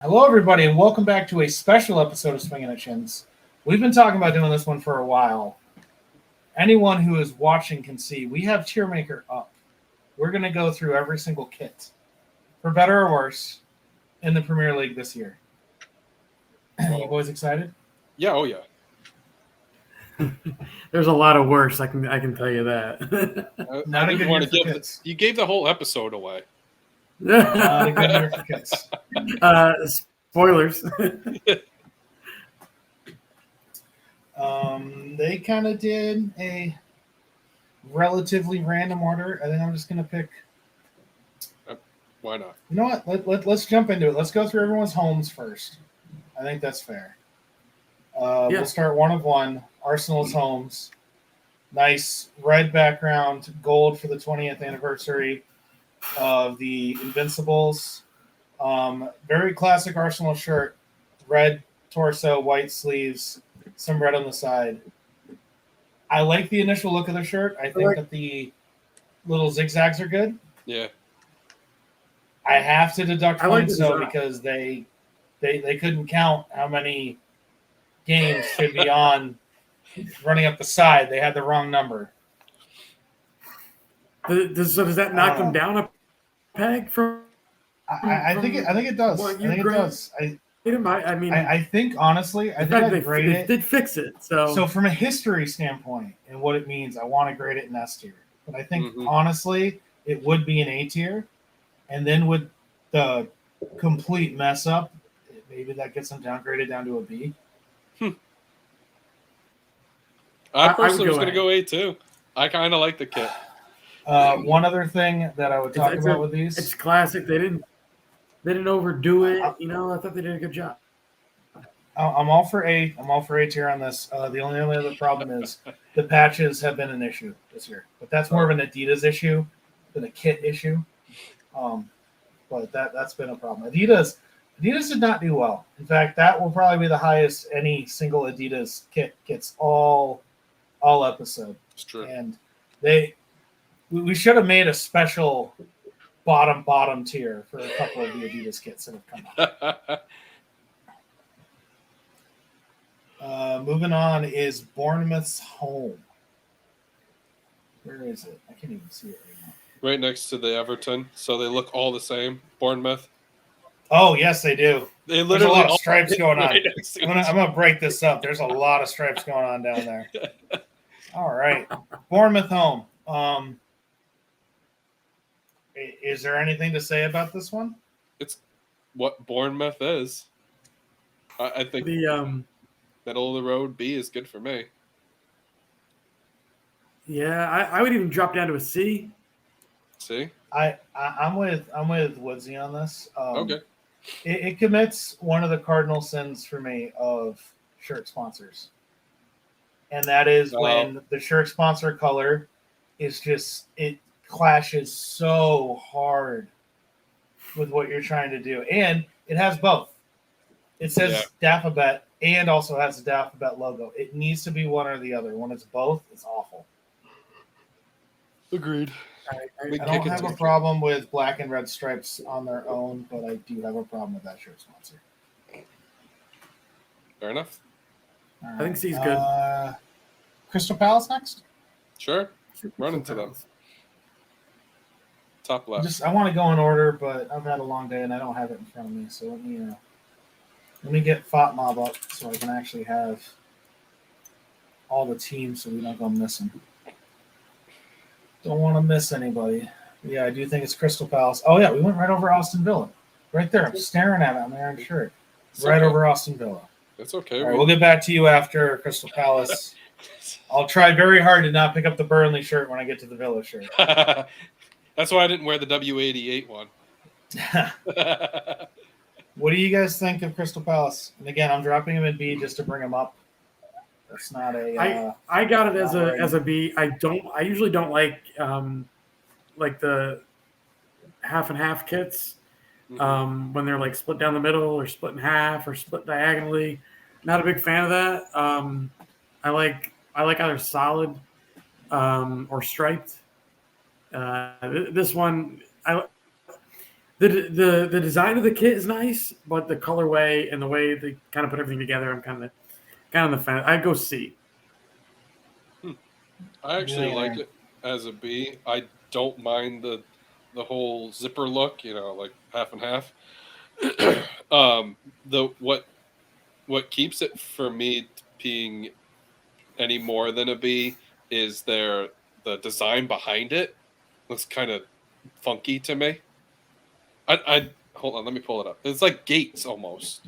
Hello, everybody, and welcome back to a special episode of Swingin' at Shins. We've been talking about doing this one for a while. Anyone who is watching can see we have Tier Maker up. We're going to go through every single kit, for better or worse, in the Premier League this year. You boys excited? Yeah, oh yeah. There's a lot of worse. I can tell you that. Not a good year for kits. You gave the whole episode away. Not a good year for kits. Spoilers. They kind of did a relatively random order. I think I'm just going to pick. Why not? You know what? Let's jump into it. Let's go through everyone's homes first. I think that's fair. We'll start one of one. Arsenal's homes. Nice red background, gold for the 20th anniversary of the Invincibles. Very classic Arsenal shirt. Red torso, white sleeves, some red on the side. I like the initial look of the shirt. I think that the little zigzags are good. Yeah. I have to deduct points though because they couldn't count how many games should be on running up the side. They had the wrong number. Does that knock them down a peg from? I think it does. I think it does. I think honestly, I think I'd grade it. They did fix it. So from a history standpoint and what it means, I want to grade it in S tier. But I think honestly, it would be an A tier. And then with the complete mess up, maybe that gets them downgraded down to a B. I personally was going to go A too. I kind of like the kit. One other thing that I would talk about with these, it's classic. They didn't overdo it. I thought they did a good job. I'm all for A. I'm all for A tier on this. The only other problem is the patches have been an issue this year, but that's more of an Adidas issue than a kit issue. But that's been a problem. Adidas did not do well. In fact, that will probably be the highest any single Adidas kit gets all episode. It's true. And we should have made a special bottom tier for a couple of the Adidas kits that have come out. Moving on is Bournemouth's home. Where is it? I can't even see it right now. Right next to the Everton, so they look all the same. Bournemouth. Oh yes, they do. There's a lot of stripes going on. Right I'm gonna break this up. There's a lot of stripes going on down there. All right, Bournemouth home. Is there anything to say about this one? It's what Bournemouth is. I think the middle of the road B is good for me. Yeah, I would even drop down to a C. See, I'm with Woodsy on this. Okay. It commits one of the cardinal sins for me of shirt sponsors, and that is when the shirt sponsor color is just it clashes so hard with what you're trying to do, and it has both. It says Dafabet and also has the Dafabet logo. It needs to be one or the other. When it's both, it's awful. Agreed. I don't have a problem with black and red stripes on their own, but I do have a problem with that shirt sponsor. Fair enough. Right. I think C's good. Crystal Palace next? Sure. Run into them. Top left. I want to go in order, but I've had a long day and I don't have it in front of me. So let me get FOTMob up so I can actually have all the teams so we don't go missing. Don't want to miss anybody. Yeah, I do think it's Crystal Palace. Oh, yeah, we went right over Aston Villa. Right there. I'm staring at it. I'm wearing a shirt. Right over Aston Villa. That's okay. All right, we'll get back to you after Crystal Palace. I'll try very hard to not pick up the Burnley shirt when I get to the Villa shirt. That's why I didn't wear the W88 one. What do you guys think of Crystal Palace? And again, I'm dropping him in B just to bring him up. It's not a. I got it as a B. I usually don't like the half and half kits when they're like split down the middle or split in half or split diagonally. Not a big fan of that. I like either solid or striped. This one The design of the kit is nice, but the colorway and the way they kind of put everything together, I'm kind of the fan. I'd go C. I actually like it as a B. I don't mind the whole zipper look, like half and half. What keeps it for me being any more than a B is the design behind it. Looks kind of funky to me. I hold on, let me pull it up. It's like gates almost.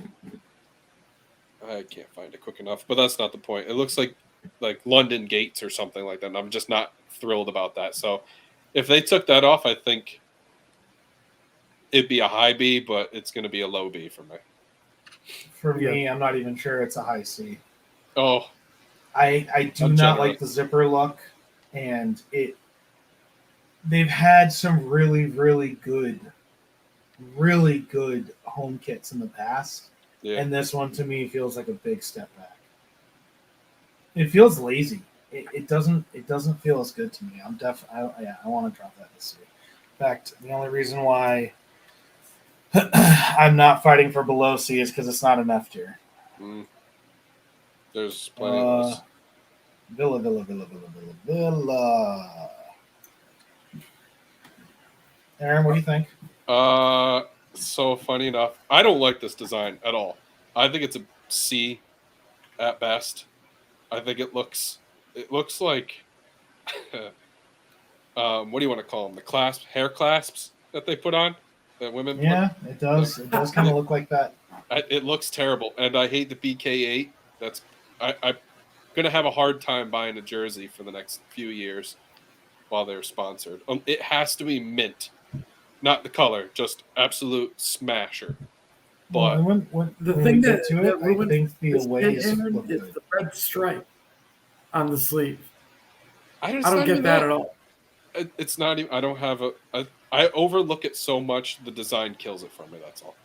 I can't find it quick enough, but that's not the point. It looks like London gates or something like that. And I'm just not thrilled about that. So if they took that off, I think it'd be a high B, but it's going to be a low B for me. For me, I'm not even sure it's a high C. Oh, I do not like the zipper look, and they've had some really, really good home kits in the past. Yeah. And this one to me feels like a big step back. It feels lazy. It doesn't feel as good to me. I want to drop that to C. In fact, the only reason why I'm not fighting for below C is because it's not an F tier. There's plenty of those. Villa. Aaron, what do you think? So funny enough, I don't like this design at all. I think it's a C at best. I think it looks like what do you want to call them? The hair clasps that they put on that women put. Yeah, it does. It does kind of look like that. It looks terrible, and I hate the BK8. I'm gonna have a hard time buying a jersey for the next few years while they're sponsored. It has to be mint. Not the color, just absolute smasher. But the thing that I think the ways is the red stripe on the sleeve. I don't get that at all. It's not even. I don't have I overlook it so much. The design kills it for me. That's all.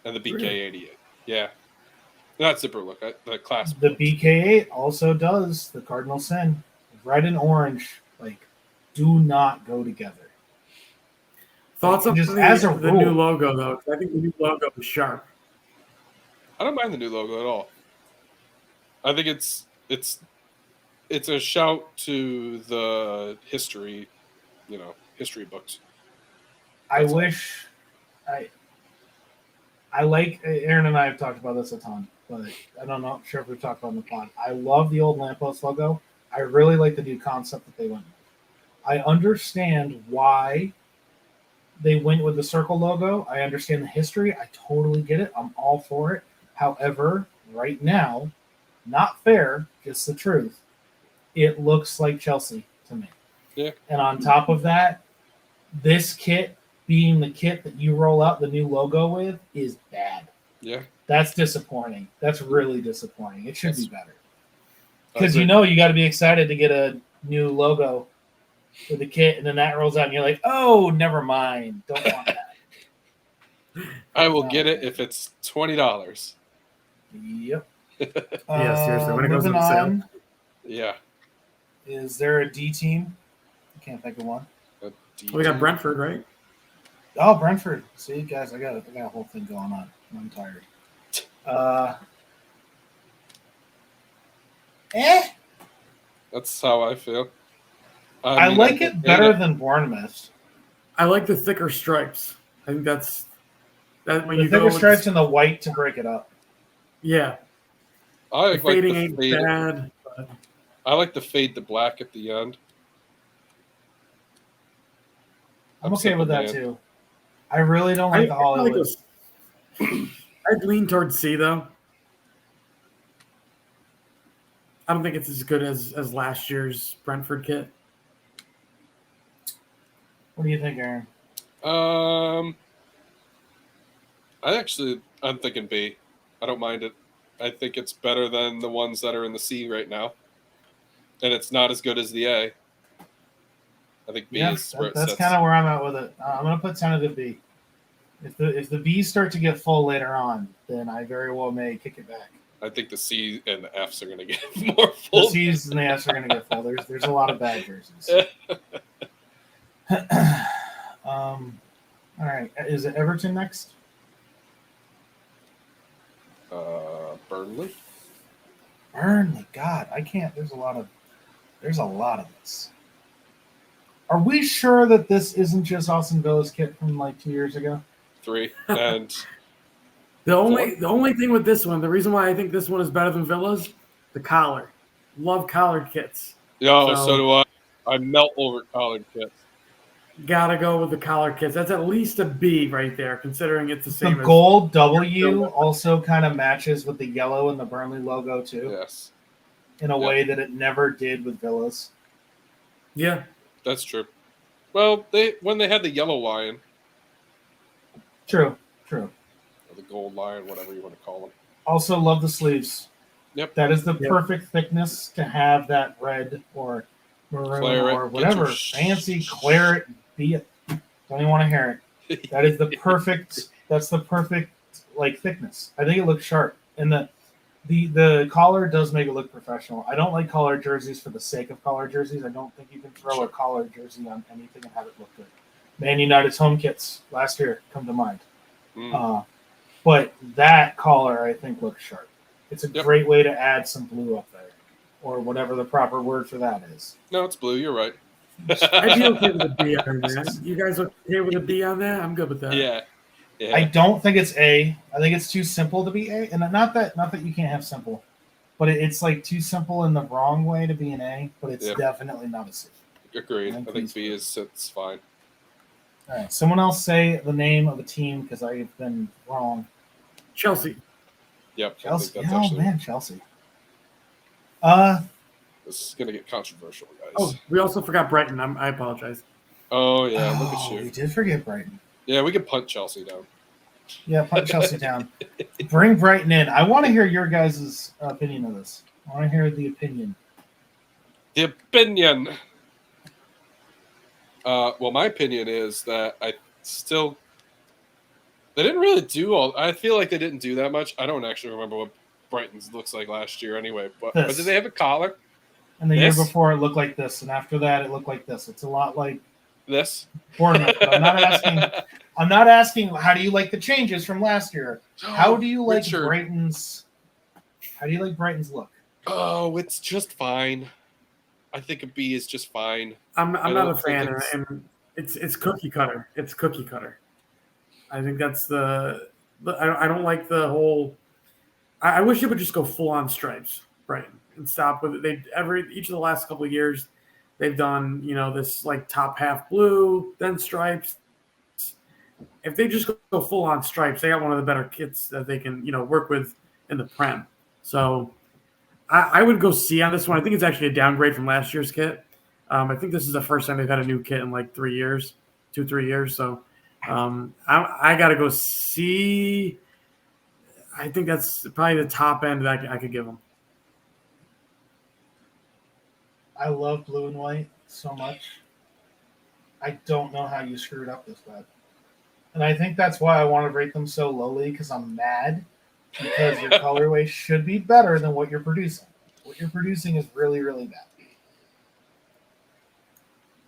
And the BK88, yeah, not zipper look. The clasp. The BK8 also does the cardinal sin. Red and orange do not go together. Thoughts on the new logo, though? I think the new logo is sharp. I don't mind the new logo at all. I think it's a shout to the history, history books. That's I like Aaron and I have talked about this a ton, but I don't know. Sure if we've talked about it in the pod. I love the old lamppost logo. I really like the new concept that they went with. I understand why they went with the circle logo. I understand the history. I totally get it. I'm all for it. However, right now, not fair, just the truth. It looks like Chelsea to me. Yeah. And on top of that, this kit being the kit that you roll out the new logo with is bad. Yeah. That's disappointing. That's really disappointing. It should be better. Because you got to be excited to get a new logo with the kit, and then that rolls out, and you're like, oh, never mind. Don't want that. I will get it if it's $20. Yep. Yeah, seriously. When it goes on sale. Yeah. Is there a D team? I can't think of one. We got Brentford, right? Oh, Brentford. See, guys, I got a whole thing going on. I'm tired. That's how I feel. I like it better than Bournemouth. I like the thicker stripes. I think that's that when the you thicker go stripes and the white to break it up. Yeah. I like fading the ain't fade. bad. I like the fade to black at the end. I'm okay with that too. I really don't like the Hollywood. I'd lean towards C though. I don't think it's as good as last year's Brentford kit. What do you think, Aaron? I'm thinking B. I don't mind it. I think it's better than the ones that are in the C right now. And it's not as good as the A. I think B is where it sits. That's kind of where I'm at with it. I'm going to put tentative B. If the B's start to get full later on, then I very well may kick it back. I think the C and the F's are going to get more full. The C's and the F's are going to get full. There's a lot of bad jerseys. All right, is it Everton next? Burnley. Burnley. God, I can't. There's a lot of this. Are we sure that this isn't just Austin Villa's kit from like 2 years ago? 3 and the only thing with this one, the reason why I think this one is better than Villa's, the collar. Love collared kits. so do I. I melt over collared kits. Gotta go with the collar kits. That's at least a B right there, considering it's the same. The gold W also kind of matches with the yellow and the Burnley logo too. Yes. In a way that it never did with Villa's. Yeah. That's true. Well, when they had the yellow lion. True. Or the gold lion, whatever you want to call them. Also love the sleeves. Yep. That is the perfect thickness to have that red or maroon claret, or whatever fancy claret be it. Don't even want to hear it. That is the perfect. That's the perfect like thickness. I think it looks sharp, and the collar does make it look professional. I don't like collar jerseys for the sake of collar jerseys. I don't think you can throw a collar jersey on anything and have it look good. Man United's home kits last year come to mind. But that collar I think looks sharp. It's a great way to add some blue up there, or whatever the proper word for that is. No, it's blue. You're right. I'd be okay with a B on that. You guys okay with a B on that? I'm good with that. Yeah. I don't think it's A. I think it's too simple to be A, and not that you can't have simple, but it's like too simple in the wrong way to be an A. But it's definitely not a C. Agreed. I think B it's fine. All right. Someone else say the name of the team because I've been wrong. Chelsea. Yep. Chelsea. Chelsea. This is gonna get controversial, guys. Oh, we also forgot Brighton. I apologize. Oh yeah, look at you. We did forget Brighton. Yeah, we can punt Chelsea down. Yeah, punt Chelsea down. Bring Brighton in. I want to hear your guys' opinion of this. I want to hear the opinion. The opinion. Well, my opinion is that they didn't really do all. I feel like they didn't do that much. I don't actually remember what Brighton's looks like last year anyway. But did they have a collar? And the year before it looked like this, and after that it looked like this. It's a lot like this. Bournemouth. But I'm not asking how do you like the changes from last year? How do you like Brighton's look? Oh, it's just fine. I think a B is just fine. I'm not a fan, and it's cookie cutter. It's cookie cutter. I think that's I don't like the whole. I wish it would just go full on stripes, Brighton, and stop with it. Each of the last couple of years, they've done this like top half blue, then stripes. If they just go full on stripes, they got one of the better kits that they can work with in the Prem. So I would go C on this one. I think it's actually a downgrade from last year's kit. I think this is the first time they've had a new kit in like 3 years, 2-3 years. So I got to go C. I think that's probably the top end that I could give them. I love blue and white so much. I don't know how you screwed up this bad. And I think that's why I want to rate them so lowly, because I'm mad. Because your colorway should be better than what you're producing. What you're producing is really, really bad.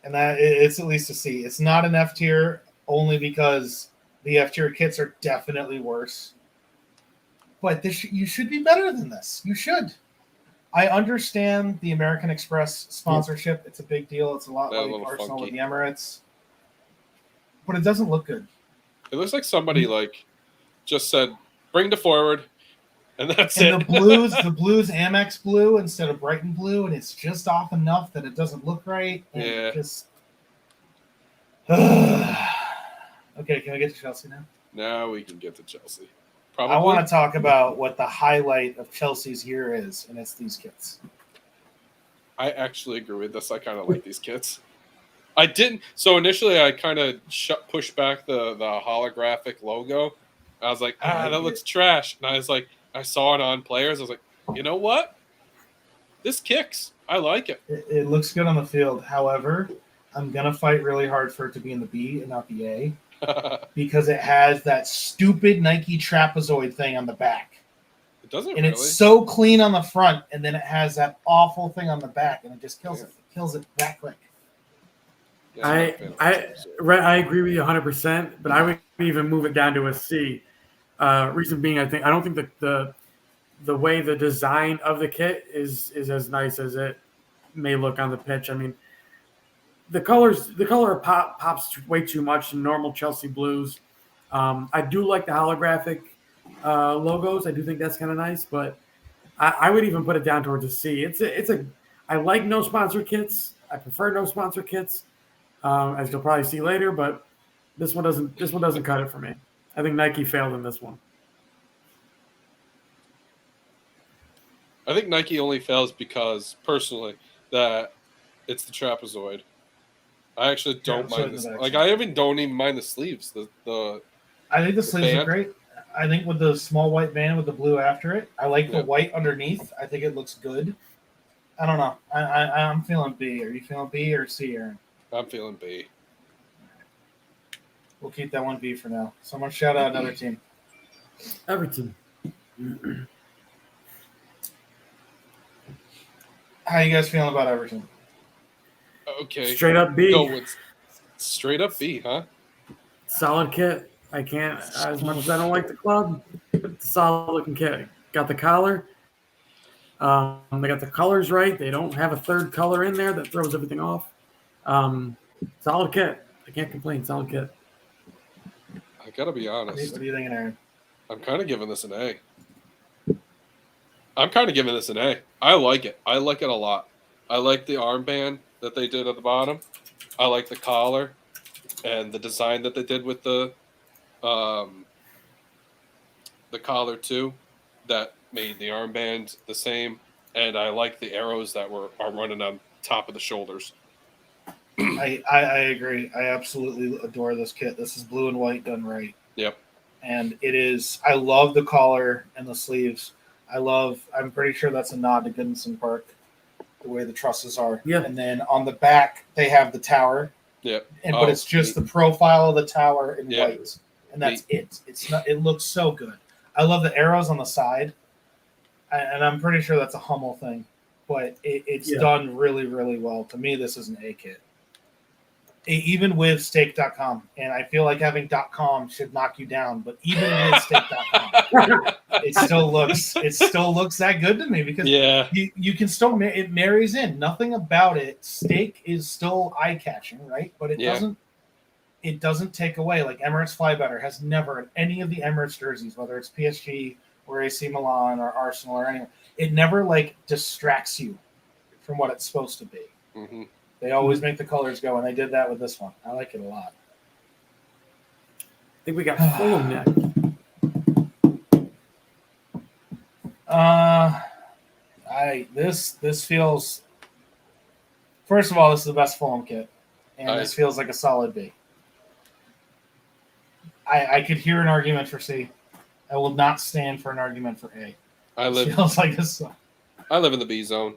And it's at least a C. It's not an F tier, only because the F tier kits are definitely worse. But you should be better than this. You should. I understand the American Express sponsorship. It's a big deal. It's a lot like Arsenal with the Emirates. But it doesn't look good. It looks like somebody just said, bring the forward, and that's it. And the blue's Amex blue instead of Brighton blue, and it's just off enough that it doesn't look right. And Okay, can we get to Chelsea now? Now we can get to Chelsea. Probably. I want to talk about what the highlight of Chelsea's year is, and it's these kits. I actually agree with this. I kind of like these kits. I didn't. So initially, I kind of pushed back the holographic logo. I was like, that looks trash. And I was like, I saw it on players. I was like, you know what? This kicks. I like it. It looks good on the field. However, I'm going to fight really hard for it to be in the B and not the A. Because it has that stupid Nike trapezoid thing on the back. It doesn't and really. It's so clean on the front, and then it has that awful thing on the back, and it just kills it. It kills it that quick. Yeah, I'm not a fan of I it, so. I agree with you 100%, but I would even move it down to a C. Reason being, I don't think the way the design of the kit is as nice as it may look on the pitch. I mean, the color pops way too much in normal Chelsea blues. I do like the holographic logos. I do think that's kind of nice, but I would even put it down towards a C. I like no sponsor kits. I prefer no sponsor kits, as you'll probably see later. But this one doesn't cut it for me. I think Nike failed in this one. I think Nike only fails because, personally, that it's the trapezoid. I actually don't mind this. Like, I don't even mind the sleeves. I think the sleeves are great. I think with the small white band with the blue after it, I like the white underneath. I think it looks good. I don't know. I'm feeling B. Are you feeling B or C, Aaron? I'm feeling B. We'll keep that one B for now. Someone shout out another team. Everton. How you guys feeling about Everton? Okay. Straight up B. Go with straight up B, huh? Solid kit. I can't, as much as I don't like the club, it's a solid looking kit. Got the collar. They got the colors right. They don't have a third color in there that throws everything off. Solid kit. I can't complain. Solid kit. I gotta be honest. What are you thinking, Aaron? I'm kind of giving this an A. I like it. I like it a lot. I like the armband that they did at the bottom. I like the collar and the design that they did with the collar too. That made the armband the same, and I like the arrows that are running on top of the shoulders. I agree. I absolutely adore this kit. This is blue and white done right. Yep. And it is. I love the collar and the sleeves. I'm pretty sure that's a nod to Goodison Park, the way the trusses are. Yeah. And then on the back they have the tower. Yep. But it's just the profile of the tower in Yeah. white, and that's it. It's not. It looks so good. I love the arrows on the side, and I'm pretty sure that's a Hummel thing, but it's done really, really well. To me, this is an A kit. Even with steak.com, and I feel like having .com should knock you down, but even with steak.com, it still looks that good to me because you can still it marries in. Nothing about it. Steak is still eye catching, right? But it doesn't take away. Like Emirates Fly Better has never in any of the Emirates jerseys, whether it's PSG or AC Milan or Arsenal or anyone, it never like distracts you from what it's supposed to be. Mm-hmm. They always make the colors go, and they did that with this one. I like it a lot. I think we got Fulham next. This feels. First of all, this is the best Fulham kit, and this feels like a solid B. I could hear an argument for C. I will not stand for an argument for A. Feels like this. I live in the B zone.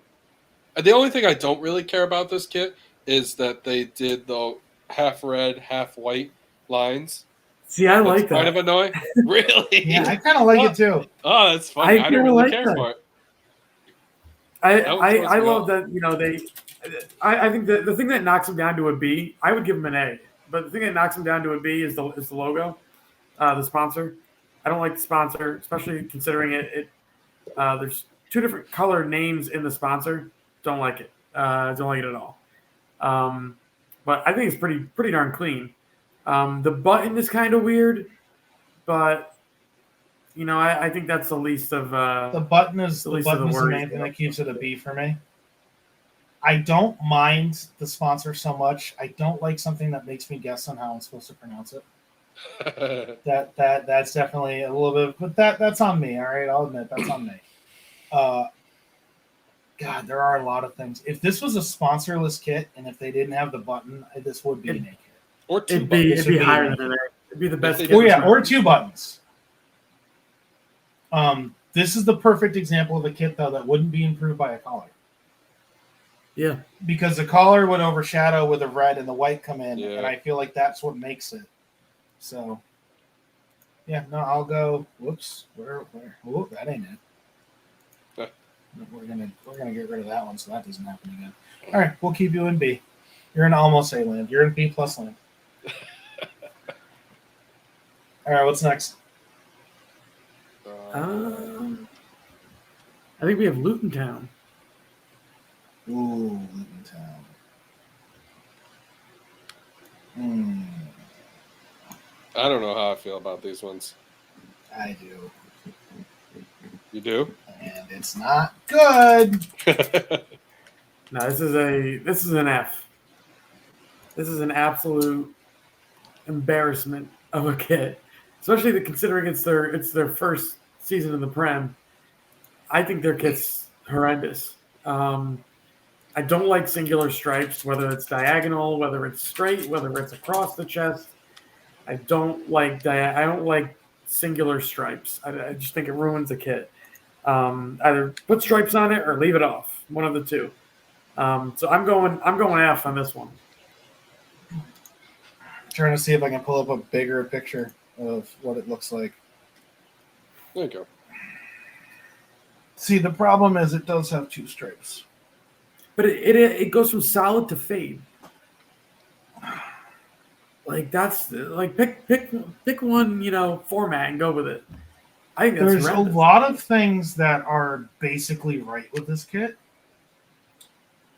The only thing I don't really care about this kit is that they did the half red, half white lines. See, I like that. Kind of annoying. Really? Yeah, I kind of like it too. Oh, that's funny. I don't really care for it. I love that, I think the thing that knocks them down to a B, I would give them an A. But the thing that knocks them down to a B is the logo, the sponsor. I don't like the sponsor, especially considering there's two different color names in the sponsor. Don't like it. Don't like it at all. But I think it's pretty darn clean. The button is kind of weird, but I think that's the least of the button is the main thing that keeps it a B for me. I don't mind the sponsor so much. I don't like something that makes me guess on how I'm supposed to pronounce it. That's definitely a little bit, but that's on me. All right, I'll admit that's on me. God, there are a lot of things. If this was a sponsorless kit, and if they didn't have the button, this would be an A kit. Or two it'd be higher than an A. It'd be the best. Or two buttons. This is the perfect example of a kit though that wouldn't be improved by a collar. Yeah, because the collar would overshadow with the red and the white come in, and I feel like that's what makes it. So, yeah, no, I'll go. Whoops, where? Oh, that ain't it. We're gonna get rid of that one, so that doesn't happen again. All right, we'll keep you in B. You're in almost A land. You're in B+ land. All right, what's next? I think we have Luton Town. Ooh, Luton Town. I don't know how I feel about these ones. I do. You do? And it's not good. No, this is an F. This is an absolute embarrassment of a kid, especially considering it's their first season in the Prem. I think their kit's horrendous. I don't like singular stripes, whether it's diagonal, whether it's straight, whether it's across the chest. I don't like singular stripes. I just think it ruins the kit. Either put stripes on it or leave it off. One of the two. So I'm going F on this one. Trying to see if I can pull up a bigger picture of what it looks like. There you go. See, the problem is it does have 2 stripes. But it goes from solid to fade. Like that's like pick one, format and go with it. I think that's There's horrendous. a lot of things that are basically right with this kit.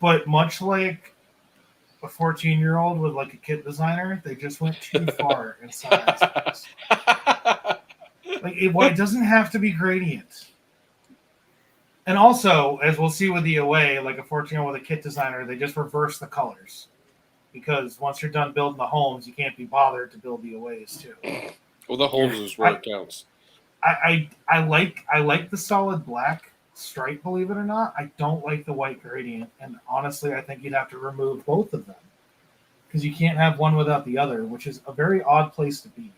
But much like a 14-year-old with like a kit designer, they just went too far in size. Like it doesn't have to be gradient. And also, as we'll see with the away, like a 14-year-old with a kit designer, they just reverse the colors. Because once you're done building the homes, you can't be bothered to build the aways too. Well, the homes is where it counts. I like the solid black stripe, believe it or not. I don't like the white gradient, and honestly, I think you'd have to remove both of them because you can't have one without the other, which is a very odd place to be.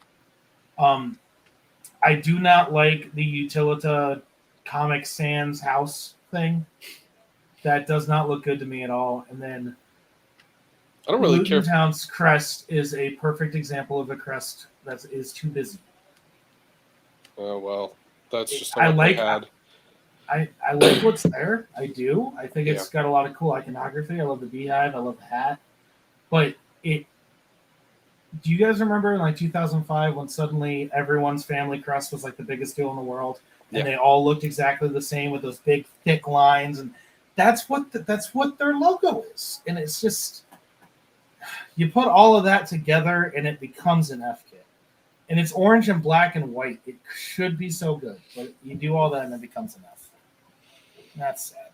I do not like the Utilita Comic Sans house thing. That does not look good to me at all. And then I don't really Luton care. Town's crest is a perfect example of a crest that is too busy. Oh well, that's just I what like. they had. I like what's there. I do. I think it's got a lot of cool iconography. I love the beehive. I love the hat. But do you guys remember in like 2005 when suddenly everyone's family crest was like the biggest deal in the world, and they all looked exactly the same with those big thick lines, and that's what their logo is, and it's just you put all of that together and it becomes an F kit. And it's orange and black and white. It should be so good, but you do all that and it becomes an F. That's sad.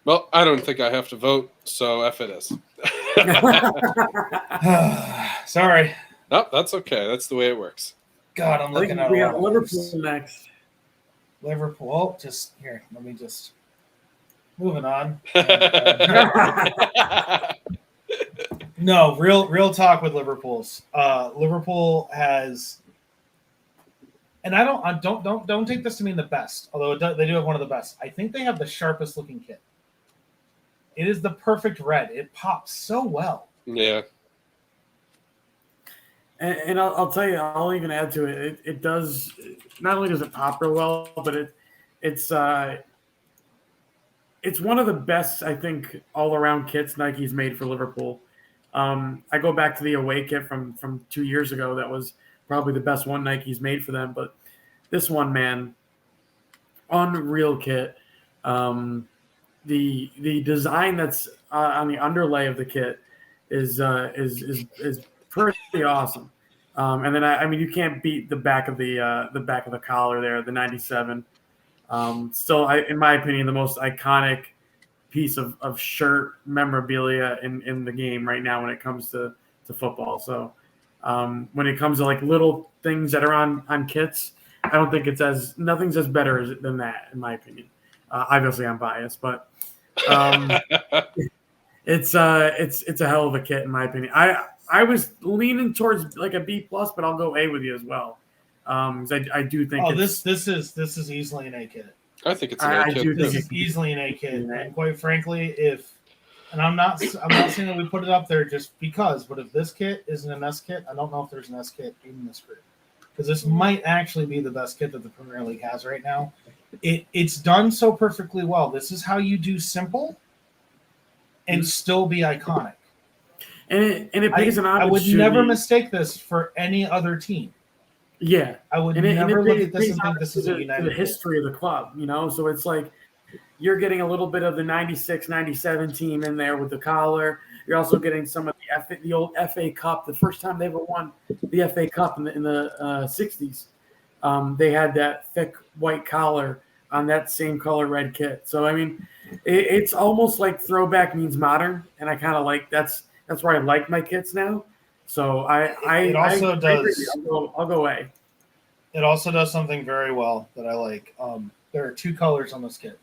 Well, I don't think I have to vote, so F it is. Sorry. No, that's okay. That's the way it works. God, I'm looking at we got Liverpool next. Liverpool. Just here. Let me just moving on. No, real talk with Liverpool's. Liverpool has, and don't take this to mean the best, although they do have one of the best. I think they have the sharpest looking kit. It is the perfect red. It pops so well. Yeah. And I'll tell you, I'll even add to it. It does not only does it pop real well, but it's one of the best, I think, all around kits Nike's made for Liverpool. I go back to the away kit from 2 years ago. That was probably the best one Nike's made for them. But this one, man, unreal kit. The design that's on the underlay of the kit is pretty awesome. And then I mean you can't beat the back of the collar there, the 97. Still, in my opinion, the most iconic piece of shirt memorabilia in the game right now when it comes to football. So when it comes to like little things that are on kits, I don't think nothing's as better than that in my opinion. Obviously I'm biased, but it's a hell of a kit in my opinion. I was leaning towards like a B+, but I'll go A with you as well. I do think this is easily an A kit. I think it's an A kit. This is easily an A kit, and quite frankly, I'm not saying that we put it up there just because, but if this kit isn't an S kit, I don't know if there's an S kit in this group because this might actually be the best kit that the Premier League has right now. It's done so perfectly well. This is how you do simple and still be iconic. and it pays an homage. I would to never the, mistake this for any other team. Yeah, I would and never look at this pays and think homage this is to a the United history of the club, So it's like you're getting a little bit of the 96, 97 team in there with the collar. You're also getting some of the old FA Cup. The first time they ever won the FA Cup in the 60s, they had that thick white collar on that same color red kit. So I mean, it's almost like throwback means modern, and I kind of like that's where I like my kits now. So It also does. I'll go away. It also does something very well that I like. There are 2 colors on this kit.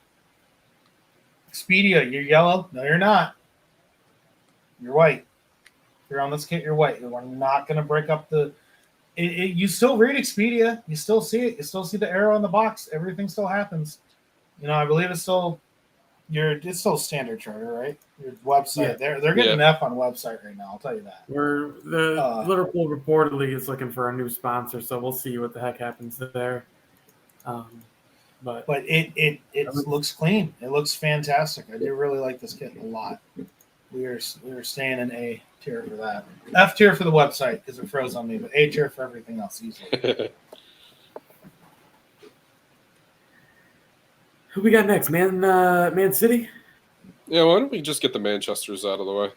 Expedia, you're yellow. No, you're not. You're white. If you're on this kit, you're white. We're not going to break up the. You still read Expedia. You still see it. You still see the arrow in the box. Everything still happens. I believe it's still. It's still standard charter, right? Your website. Yeah. They're getting an F on website right now. I'll tell you that. Where the Liverpool reportedly is looking for a new sponsor, so we'll see what the heck happens there. But it looks clean. It looks fantastic. I do really like this kit a lot. We are staying in A tier for that. F tier for the website because it froze on me, but A tier for everything else easily. Who we got next? Man City? Yeah, why don't we just get the Manchesters out of the way?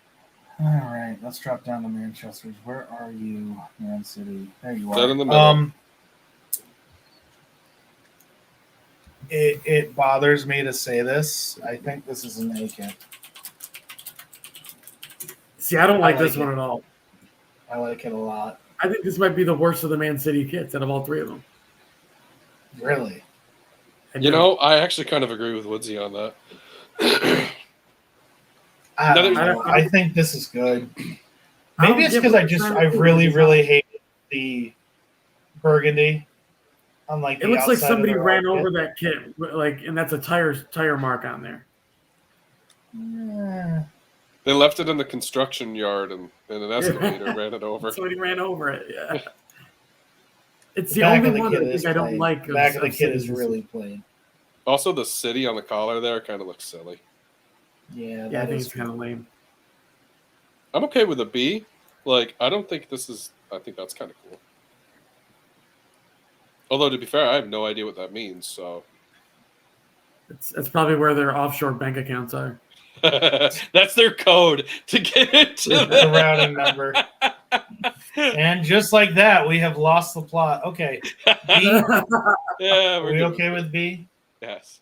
All right, let's drop down to Manchesters. Where are you, Man City? There you are. Dead in the middle. It bothers me to say this. I think this is an A kit. See, I don't like this one at all. I like it a lot. I think this might be the worst of the Man City kits out of all 3 of them. Really? I actually kind of agree with Woodsy on that. I think this is good. Maybe it's because I really, really hate the burgundy. On like it looks like somebody ran over that kit, and that's a tire mark on there. Yeah. They left it in the construction yard, and an excavator ran it over. Somebody ran over it. Yeah. It's the only one that I think I don't like. The back of the kit is really plain. Also, the city on the collar there kind of looks silly. Yeah, I think it's kind of lame. I'm okay with a B. I don't think this is. I think that's kind of cool. Although, to be fair, I have no idea what that means. So, it's probably where their offshore bank accounts are. That's their code to get into the routing number. And just like that, we have lost the plot. Okay, B. Yeah, are we okay with B? Yes.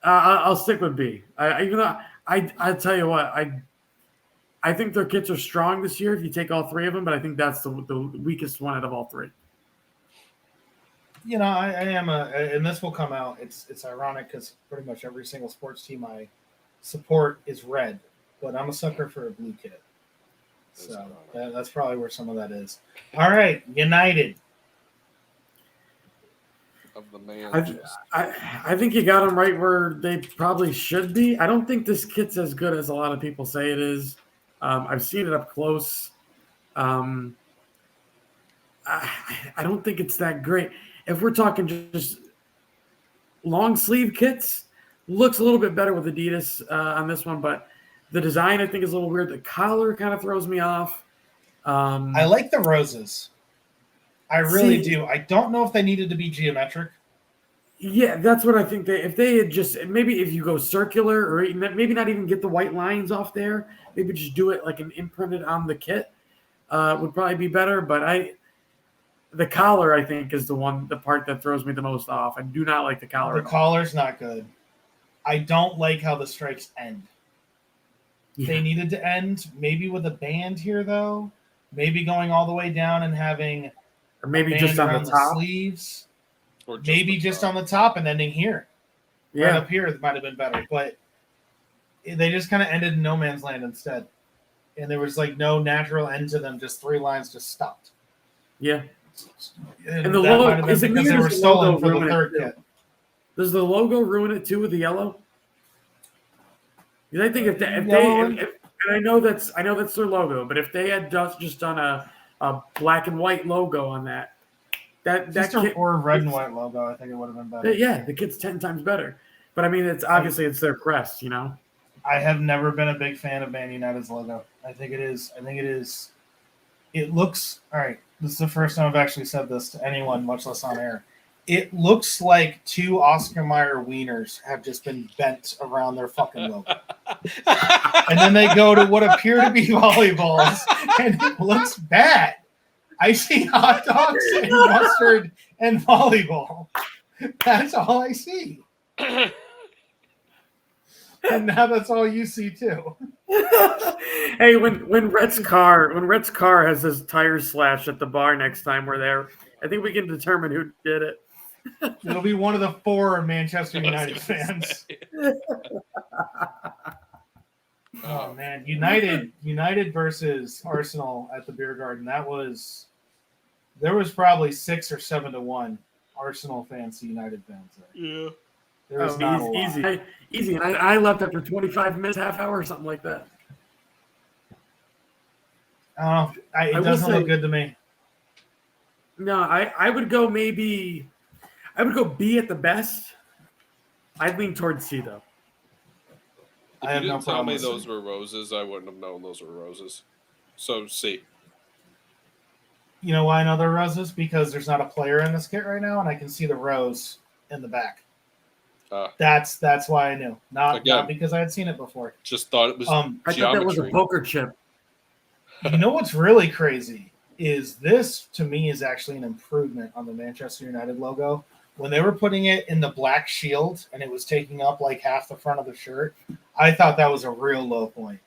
I'll stick with B. Even though I tell you what, I think their kits are strong this year if you take all 3 of them, but I think that's the weakest one out of all 3. I am and this will come out. It's ironic because pretty much every single sports team I support is red, but I'm a sucker for a blue kit. So that's probably where some of that is. All right, United. Of the man. I think you got them right where they probably should be. I don't think this kit's as good as a lot of people say it is. I've seen it up close. I don't think it's that great. If we're talking just long sleeve kits, looks a little bit better with Adidas on this one, but the design I think is a little weird. The collar kind of throws me off. I like the roses. I really do. I don't know if they needed to be geometric. Yeah, that's what I think. If they had just maybe if you go circular or maybe not even get the white lines off there, maybe just do it like an imprinted on the kit would probably be better. But the collar I think is the part that throws me the most off. I do not like the collar. The collar's not good. I don't like how the stripes end. Yeah. They needed to end maybe with a band here though. Maybe going all the way down and having. Or maybe just on the top sleeves, or maybe just on the top and ending here. Yeah, right up here it might have been better, but they just kind of ended in no man's land instead, and there was like no natural end to them. Just 3 lines just stopped. Yeah, and the logo is because they were stolen for the 3rd kit. Does the logo ruin it too with the yellow? Because I think if they and I know that's their logo, but if they had just done a black and white logo on that kit, or red and white logo, I think it would have been better. Yeah, the kit's 10 times better. But I mean, it's obviously it's their crest, I have never been a big fan of Man United's logo. I think it is. It looks all right. This is the first time I've actually said this to anyone, much less on air. It looks like two Oscar Mayer wieners have just been bent around their fucking logo. And then they go to what appear to be volleyballs, and it looks bad. I see hot dogs and mustard and volleyball. That's all I see. And now that's all you see too. Hey, when Rhett's car has his tires slashed at the bar next time we're there, I think we can determine who did it. It'll be one of the 4 Manchester United fans. Oh man, United versus Arsenal at the Beer Garden. There was probably 6 or 7 to 1 Arsenal fans to United fans there. Yeah. There was not a lot. Easy. And I left after 25 minutes, half hour, or something like that. Oh, it doesn't look good to me. No, I would go B at the best. I'd lean towards C though. If you didn't tell me those were roses, I wouldn't have known those were roses. So C. You know why I know they're roses? Because there's not a player in this kit right now, and I can see the rose in the back. That's why I knew. Not because I had seen it before. Just thought it was I thought that was a poker chip. You know what's really crazy is this, to me, is actually an improvement on the Manchester United logo. When they were putting it in the black shield and it was taking up like half the front of the shirt, I thought that was a real low point.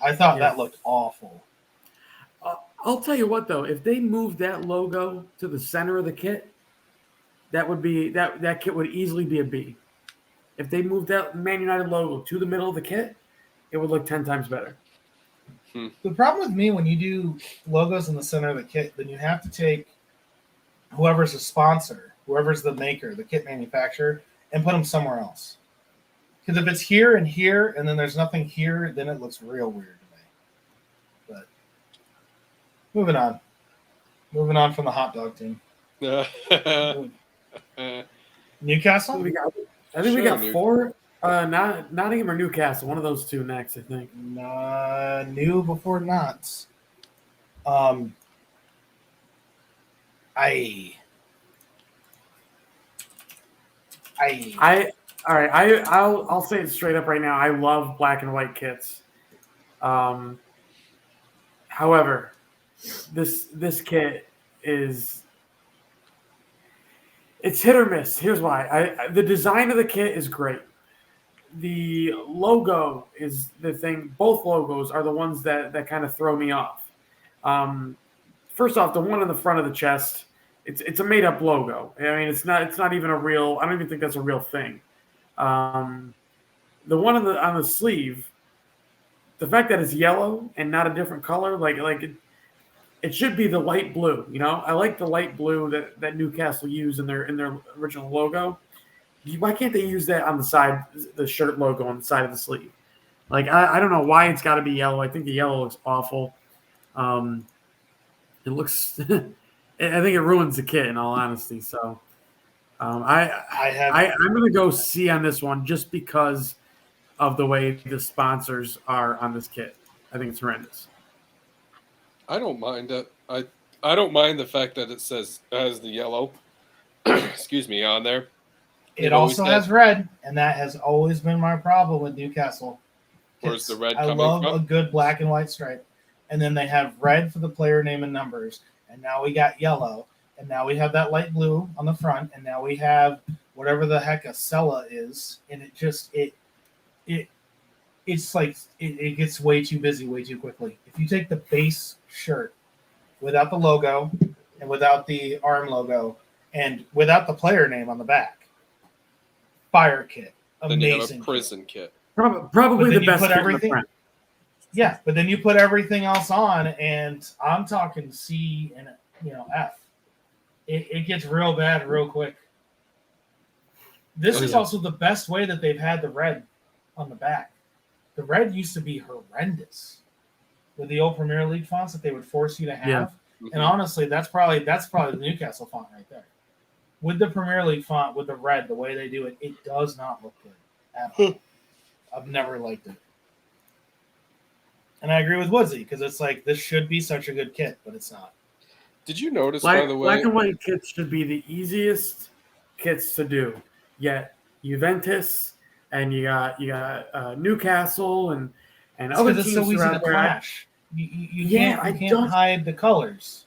I thought that looked awful. I'll tell you what, though, if they moved that logo to the center of the kit, that would be that kit would easily be a B. If they moved that Man United logo to the middle of the kit, it would look 10 times better. The problem with me when you do logos in the center of the kit, then you have to take whoever's a sponsor, whoever's the maker, the kit manufacturer, and put them somewhere else. Because if it's here and here, and then there's nothing here, then it looks real weird to me. But moving on from the hot dog team. Newcastle? I think we got 4. Nottingham or Newcastle, one of those two next, I think. New before Knots. All right. I'll say it straight up right now. I love black and white kits. However, this kit it's hit or miss. Here's why. The design of the kit is great. The logo is the thing. Both logos are the ones that kind of throw me off. First off, the one in the front of the chest, it's a made up logo. I mean, it's not even a real. I don't even think that's a real thing. The one on the sleeve, the fact that it's yellow and not a different color, it should be the light blue. You know, I like the light blue that Newcastle used in their original logo. Why can't they use that on the side, the shirt logo on the side of the sleeve? I don't know why it's got to be yellow. I think the yellow looks awful. It looks. I think it ruins the kit, in all honesty. So, I'm going to go C on this one just because of the way the sponsors are on this kit. I think it's horrendous. I don't mind it. I don't mind the fact that it has the yellow. Excuse me, on there. It also has red, and that has always been my problem with Newcastle. Where's the red coming from? I love a good black and white stripe. And then they have red for the player name and numbers. And now we got yellow. And now we have that light blue on the front. And now we have whatever the heck a Sella is. And it gets way too busy way too quickly. If you take the base shirt without the logo and without the arm logo and without the player name on the back, fire kit. Amazing. Then you have a prison kit. Probably the best kit in the front. Yeah, but then you put everything else on, and I'm talking C and F. It gets real bad real quick. This is also the best way that they've had the red on the back. The red used to be horrendous with the old Premier League fonts that they would force you to have. Yeah. Mm-hmm. And honestly, that's probably the Newcastle font right there. With the Premier League font, with the red, the way they do it, it does not look good at all. I've never liked it. And I agree with Woodsy because it's like this should be such a good kit, but it's not. Did you notice, Black, by the way? black and white kits should be the easiest kits to do. Yet Juventus and you got Newcastle and other teams it's so easy to around there. clash. You can't hide the colors.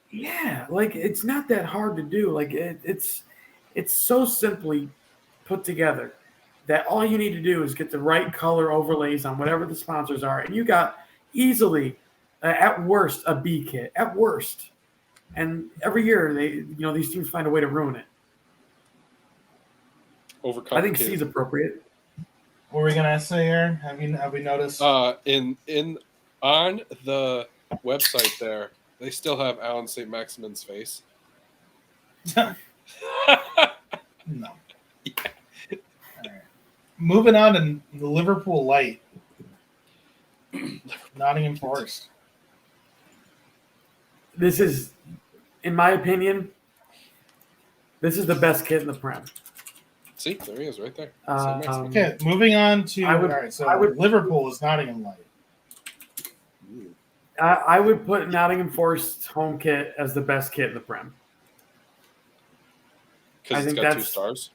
Yeah, like it's not that hard to do. Like it's so simply put together that all you need to do is get the right color overlays on whatever the sponsors are, and you got easily, at worst, a B kit at worst. And every year these teams find a way to ruin it. I think C is appropriate. What were we gonna say, Aaron? Have we noticed? In on the website there, they still have Alan St. Maximin's face. No. Yeah. All right. Moving on to the Liverpool Light. Nottingham Forest. This is, in my opinion, this is the best kit in the Prem. See, there he is, right there. Okay, moving on to Liverpool is Nottingham Light. I would put Nottingham Forest's home kit as the best kit in the Prem. Because it's got 2 stars.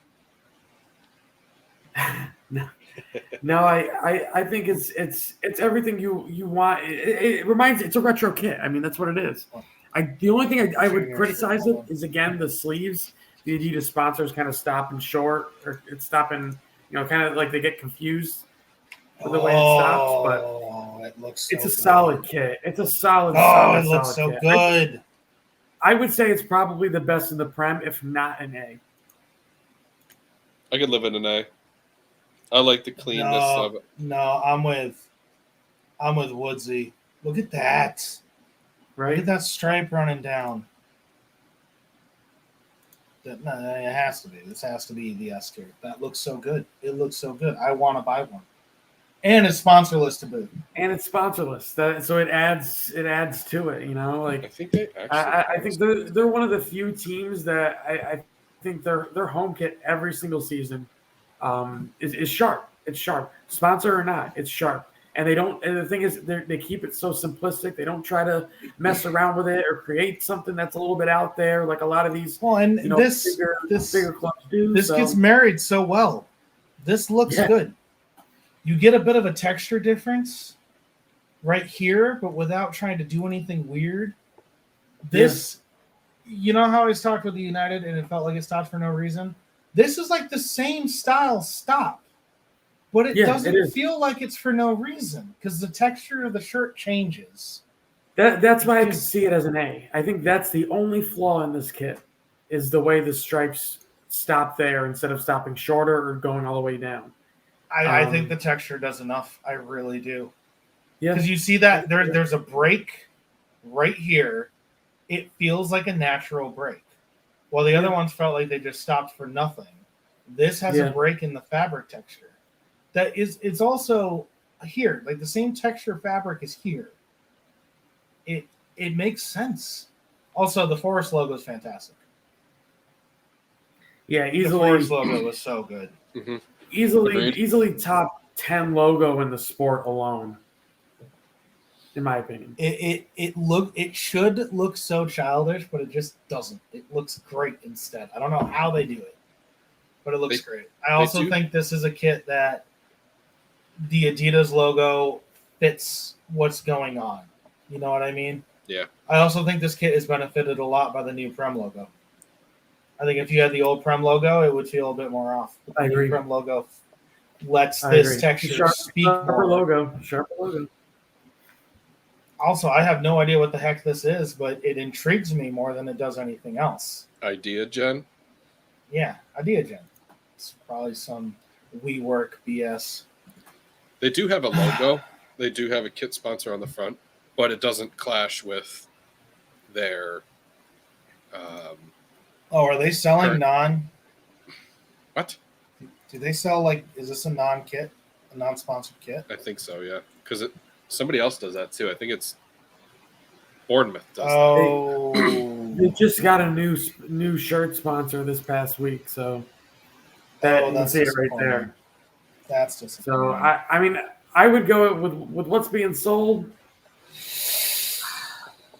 No, I think it's everything you want. It reminds. It's a retro kit. I mean, that's what it is. The only thing I would criticize it is, again, the sleeves. The Adidas sponsors kind of stopping short, or it's stopping. Kind of like they get confused with the way it stops. But it looks. It's a solid kit. It's a solid. It looks so good. I would say it's probably the best in the Prem, if not an A. I could live in an A. I like the cleanness of it. No, I'm with Woodsy. Look at that. Right? Look at that stripe running down. It has to be. This has to be the S tier. That looks so good. It looks so good. I want to buy one. And it's sponsorless to boot. And it's sponsorless. So it adds to it, Like I think they actually I think they're one of the few teams that I think their home kit every single season is sharp. It's sharp. Sponsor or not, it's sharp. And they don't. And the thing is, they keep it so simplistic. They don't try to mess around with it or create something that's a little bit out there, like a lot of these. Well, and bigger clubs do. This gets married so well. This looks good. You get a bit of a texture difference right here, but without trying to do anything weird. This, you know how I was talking with the United and it felt like it stopped for no reason? This is like the same style stop, but it doesn't feel like it's for no reason because the texture of the shirt changes. That's why I can see it as an A. I think that's the only flaw in this kit is the way the stripes stop there instead of stopping shorter or going all the way down. I think the texture does enough. I really do. Yeah. Because you see that there's a break right here. It feels like a natural break. While the other ones felt like they just stopped for nothing. This has a break in the fabric texture. It's also here. Like the same texture fabric is here. It makes sense. Also, the Forest logo is fantastic. Yeah, easily. The Forest logo was so good. Mm-hmm. Easily top 10 logo in the sport alone, in my opinion. It should look so childish, but it just doesn't. It looks great instead. I don't know how they do it, but it looks great. I also think this is a kit that the Adidas logo fits what's going on. You know what I mean? Yeah. I also think this kit is benefited a lot by the new Prem logo. I think if you had the old Prem logo, it would feel a bit more off. I agree. The Prem logo lets this texture speak more. Sharper logo. Also, I have no idea what the heck this is, but it intrigues me more than it does anything else. Idea Gen? Yeah, Idea Gen. It's probably some WeWork BS. They do have a logo. They do have a kit sponsor on the front, but it doesn't clash with their... are they selling non? What? Do they sell is this a non-kit, a non-sponsored kit? I think so, yeah. Because somebody else does that too. I think it's Bournemouth does that. They just got a new shirt sponsor this past week, so you can see it right there. That's disappointing. So I mean, I would go with what's being sold.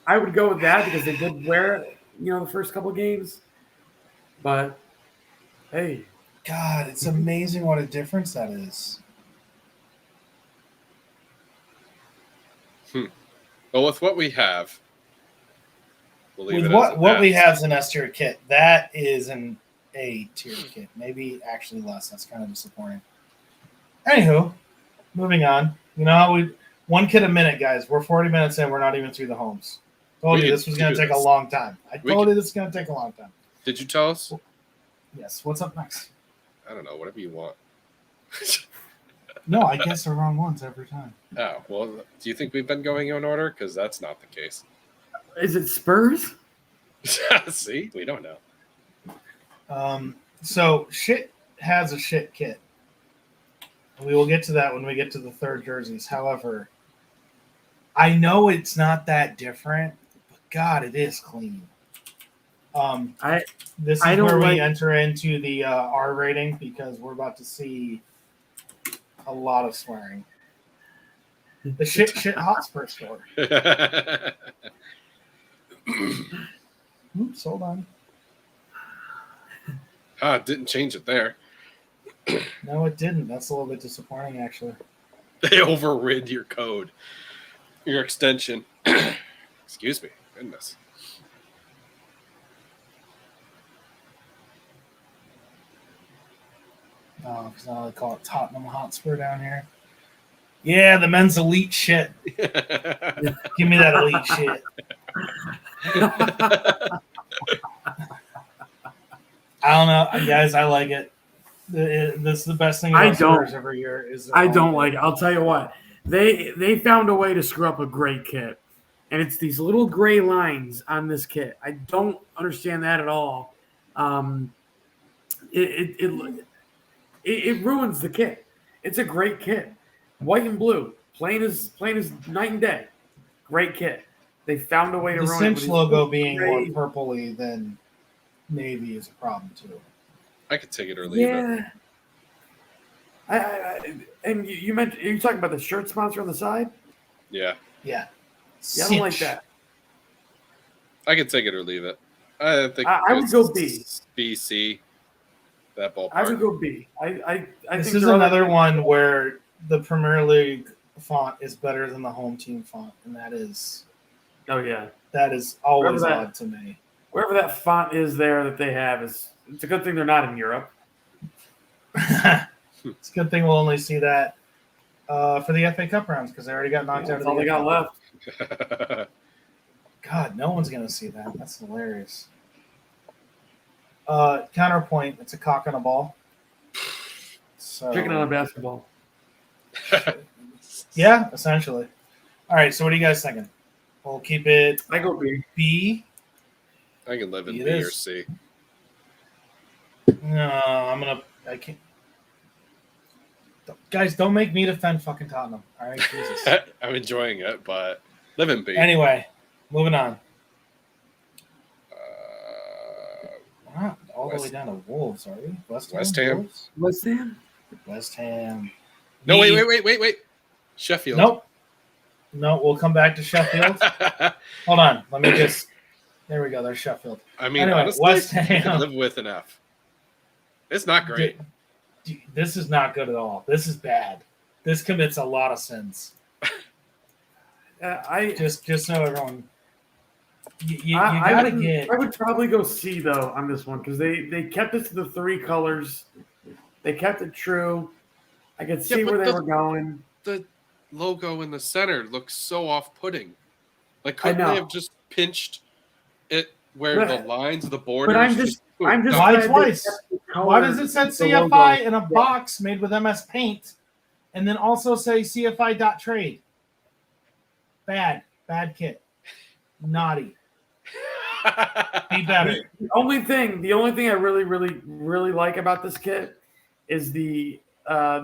I would go with that because they did wear it, the first couple games. But hey, God, it's amazing what a difference that is. Well, with what we have, we'll leave With it as what we S. have is an S tier kit. That is an A tier kit. Maybe actually less. That's kind of disappointing. Anywho, moving on. You know how we 1 kit a minute, guys. We're 40 minutes in. We're not even through the homes. Told you this was going to take a long time. I told you this is going to take a long time. Did you tell us? Yes. What's up next? I don't know. Whatever you want. No, I guess the wrong ones every time. Oh, well, do you think we've been going in order? Because that's not the case. is it Spurs? See? We don't know. So shit has a shit kit. We will get to that when we get to the third jerseys. However, I know it's not that different, but God, it is clean. This is where we enter into the R rating because we're about to see a lot of swearing. The shit Hotspur store. Oops, hold on. Didn't change it there. No, it didn't. That's a little bit disappointing, actually. They overrid your code, your extension. Excuse me. Goodness. Oh, because now they call it Tottenham Hotspur down here. Yeah, the men's elite shit. Give me that elite shit. I don't know, guys. I like it. This is the best thing about Spurs every year. I don't like it. I'll tell you what. They found a way to screw up a great kit, and it's these little gray lines on this kit. I don't understand that at all. It ruins the kit. It's a great kit, white and blue, plain as night and day. Great kit. They found a way to ruin it. The Cinch logo being more purpley than navy is a problem too. I could take it or leave it. And you mentioned you're talking about the shirt sponsor on the side. Yeah. I don't like that. I could take it or leave it. I think I would go B. B, C. That ballpark. I would go B. I this think is another one where the Premier League font is better than the home team font, and that is. Oh yeah. That is always odd to me. Wherever that font is there that they have it's a good thing they're not in Europe. It's a good thing we'll only see that for the FA Cup rounds because they already got knocked out of the all they got left. God, no one's going to see that. That's hilarious. Counterpoint, it's a cock on a ball. So, Chicken on a basketball. Yeah, essentially. All right, so what are you guys thinking? We'll keep it I go B. B. I can live in B or C. No, I can't. Guys, don't make me defend fucking Tottenham. All right, Jesus. I'm enjoying it, but live in B. Anyway, moving on. We're not all the way down to Wolves, are we? West Ham. West Ham. West Ham. No, wait. Sheffield. Nope. No, we'll come back to Sheffield. Hold on. Let me just. There we go. There's Sheffield. I mean, anyway, honestly, West I Ham. can live with an F. It's not great. This is not good at all. This is bad. This commits a lot of sins. I just so everyone. You gotta get. I would probably go C though on this one because they kept it to the 3 colors. They kept it true. I could see where they were going. The logo in the center looks so off-putting. Like, couldn't they have just pinched it where the lines of the borders? But I'm just why twice? Why does it say CFI in a box made with MS Paint, and then also say CFI.trade? Bad kit. Naughty. Be better. The only thing I really like about this kit is the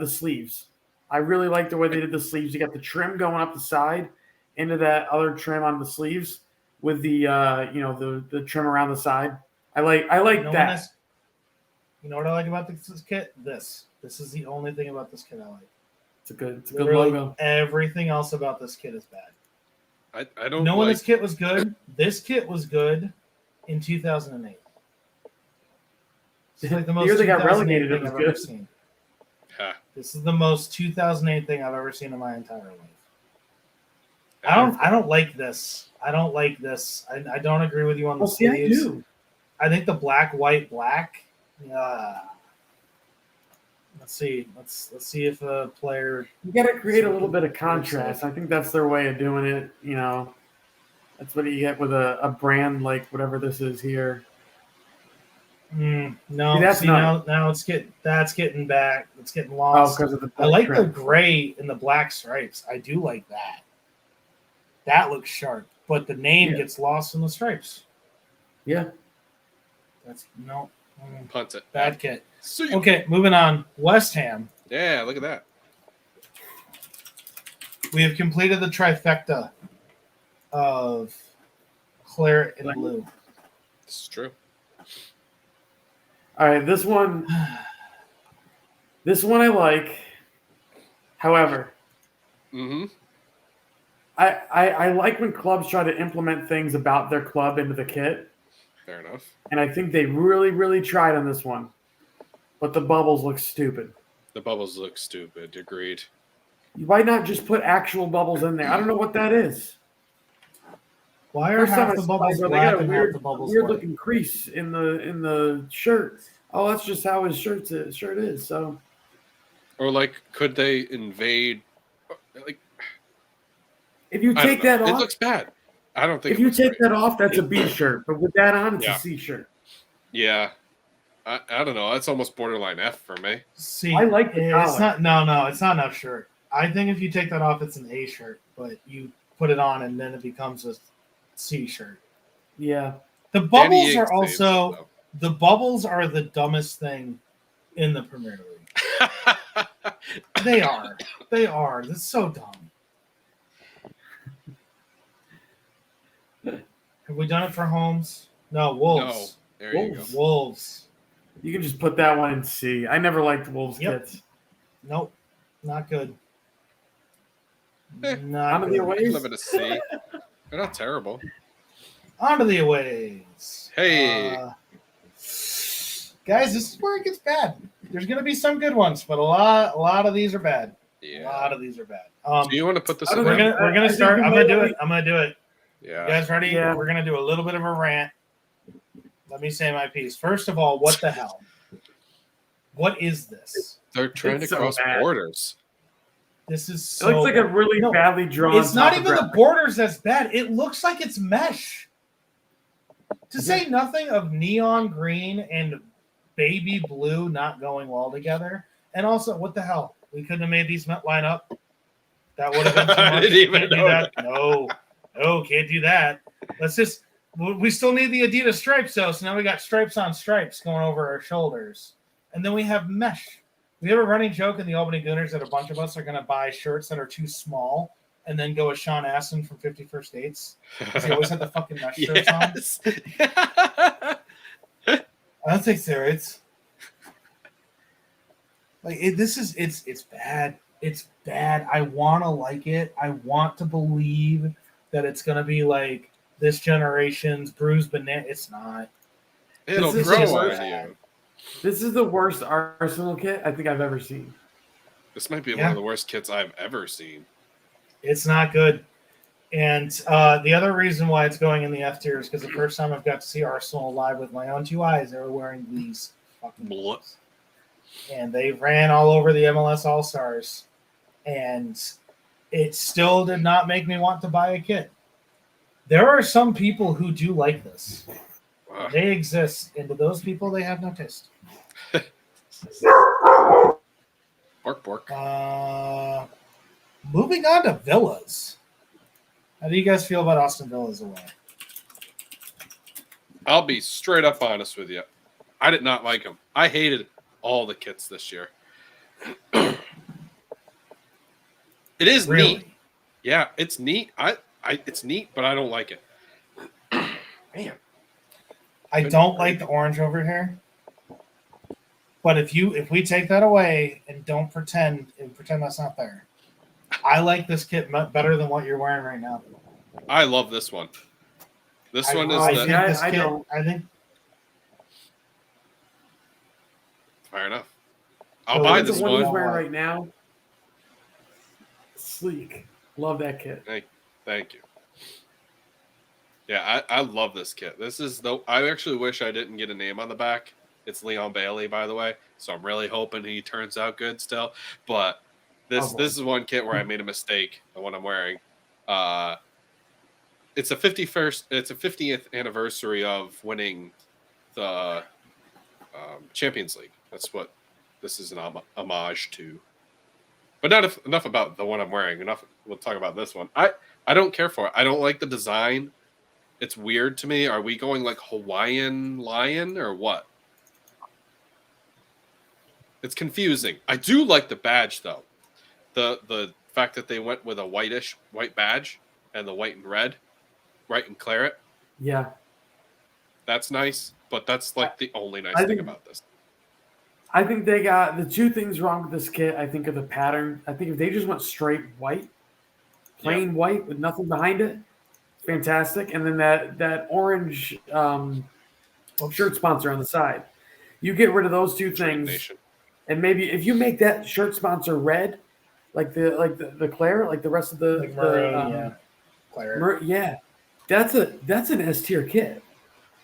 sleeves. I really like the way they did the sleeves. You got the trim going up the side into that other trim on the sleeves with the the trim around the side. I like that. You know what I like about this kit? This is the only thing about this kit I like. It's a good Literally logo. Everything else about this kit is bad. I don't know when like... this kit was good? This kit was good in 2008. It's like the most year they got 2008 relegated, it thing was I've good. ever seen. Huh. This is the most 2008 thing I've ever seen in my entire life. I don't like this. I don't like this. I don't agree with you on the sleeves. I do. I think the black, white, black. Let's see. Let's see if a player. You got to create a little bit of contrast. I think that's their way of doing it. You know, that's what you get with a brand like whatever this is here. No, See, now that's getting back. It's getting lost. Oh, because of the. I like the gray and the black stripes. I do like that. That looks sharp, but the name gets lost in the stripes. Yeah. That's no. Punt it. Bad kit. See. Okay, moving on. West Ham. Yeah, look at that. We have completed the trifecta of claret and blue. This is true. All right, this one I like. However, I like when clubs try to implement things about their club into the kit. Fair enough. And I think they really, really tried on this one. But the bubbles look stupid. The bubbles look stupid. Agreed. Why not just put actual bubbles in there? I don't know what that is. Why are half the bubbles black and half the bubbles weird white? looking crease in the shirt? Oh, that's just how his shirt is. So, or like, could they invade? Like, if you take that off, it looks bad. I don't think. If you take that off, that's a B shirt. But with that on, it's a C shirt. Yeah, I don't know. That's almost borderline F for me. See, I like the collar. It's not. No, it's not an F shirt. I think if you take that off, it's an A shirt. But you put it on, and then it becomes a C shirt. Yeah. The bubbles are also the bubbles are the dumbest thing in the Premier League. They are. They are. That's so dumb. Have we done it for Holmes? No, Wolves. No, there you go. Wolves. You can just put that one in C. I never liked Wolves kits. Nope. Not good. Not good. The aways. Live at a C. They're not terrible. On to the aways. Hey. Guys, this is where it gets bad. There's going to be some good ones, but a lot of these are bad. Yeah. A lot of these are bad. Do you want to put this? We're gonna start. I'm gonna do it. Yeah. You guys ready? Yeah. We're gonna do a little bit of a rant. Let me say my piece. First of all, what the hell? What is this? They're trying to cross borders. This is so. It looks like a really badly drawn. It's not even the borders that's bad. It looks like it's mesh. To say nothing of neon green and baby blue not going well together. And also, what the hell? We couldn't have made these line up. That would have been too much. I didn't even know that. No, can't do that. Let's just. We still need the Adidas stripes, though. So now we got stripes on stripes going over our shoulders. And then we have mesh. We have a running joke in the Albany Gooners that a bunch of us are going to buy shirts that are too small and then go with Sean Astin from 50 First Dates. Because he always had the fucking mesh shirts on. I don't take steroids. Like it's bad. It's bad. I want to like it. I want to believe that it's going to be like this generation's bruised banana. It's not. It'll grow on you. This is the worst Arsenal kit I think I've ever seen. This might be one of the worst kits I've ever seen. It's not good. And the other reason why it's going in the F tier is because the first time I've got to see Arsenal live with my own two eyes, they were wearing these fucking clothes. And they ran all over the MLS All-Stars. And it still did not make me want to buy a kit. There are some people who do like this. They exist, and to those people, they have no taste. Bark, bark. Moving on to Villas. How do you guys feel about Austin Villas away? I'll be straight up honest with you. I did not like him. I hated all the kits this year. It is neat. Yeah, it's neat. It's neat, but I don't like it. Man. I don't like the orange over here. But if we take that away and don't pretend that's not there, I like this kit better than what you're wearing right now. I love this one. This one is I think this kit. I think. Fair enough. I'll buy this one. one. He's wearing right now. Sleek. Love that kit. Thank you. Yeah, I love this kit. This is I actually wish I didn't get a name on the back. It's Leon Bailey, by the way. So I'm really hoping he turns out good still. But this is one kit where I made a mistake on what I'm wearing. It's a 50th anniversary of winning the Champions League. That's what this is an homage to. But not enough about the one I'm wearing. We'll talk about this one. I don't care for it. I don't like the design. It's weird to me. Are we going like Hawaiian lion or what? It's confusing. I do like the badge though. The fact that they went with a white badge and the white and red, white and claret. Yeah. That's nice, but that's like the only nice thing about this. I think they got the two things wrong with this kit. I think of the pattern. I think if they just went straight white, plain white with nothing behind it, fantastic. And then that orange shirt sponsor on the side. You get rid of those two things, and maybe if you make that shirt sponsor red, like the claret, like the rest of the claret. Yeah, that's an S tier kit.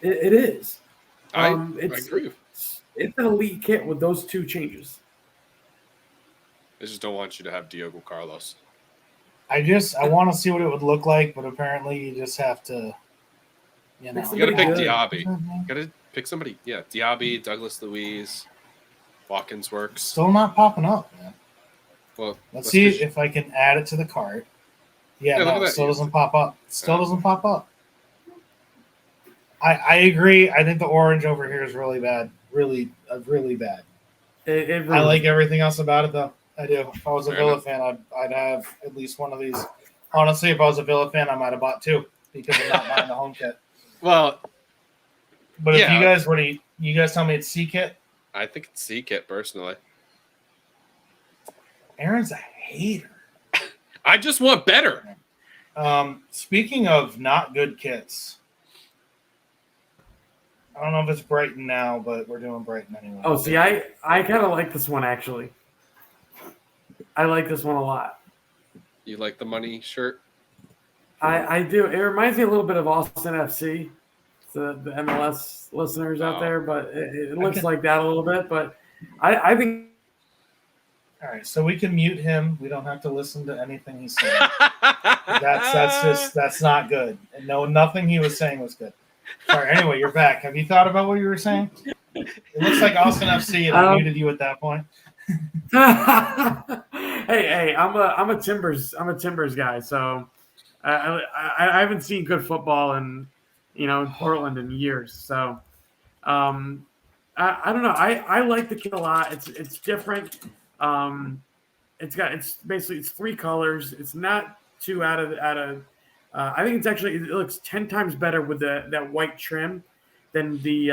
It is. I agree. It's an elite kit with those two changes. I just don't want you to have Diogo Carlos. I want to see what it would look like, but apparently you just have to, you got to pick Diaby. You got to pick somebody. Yeah, Diaby, Douglas Luiz, Watkins works. Still not popping up, man. Well, let's see if I can add it to the cart. Yeah, no, it still doesn't pop up. Doesn't pop up. I agree. I think the orange over here is really bad. Really bad. It really I like everything else about it, though. I do. If I was a Villa fan, I'd have at least one of these. Honestly, if I was a Villa fan, I might have bought two because I'm not buying the home kit. Well, but if you guys you guys tell me it's C kit? I think it's C kit personally. Aaron's a hater. I just want better. Speaking of not good kits, I don't know if it's Brighton now, but we're doing Brighton anyway. Oh, see, I kind of like this one, actually. I like this one a lot. You like the money shirt? I do. It reminds me a little bit of Austin FC, the MLS listeners out there, but it looks like that a little bit. But I think. All right, so we can mute him. We don't have to listen to anything he's saying. That's not good. And no, nothing he was saying was good. Sorry. Anyway, you're back. Have you thought about what you were saying? It looks like Austin FC, and I muted you at that point. Hey, I'm a Timbers guy, so I haven't seen good football in Portland in years. So I don't know. I like the kit a lot. It's different. It's basically three colors. It's not too out of. I think it looks 10 times better with that white trim than the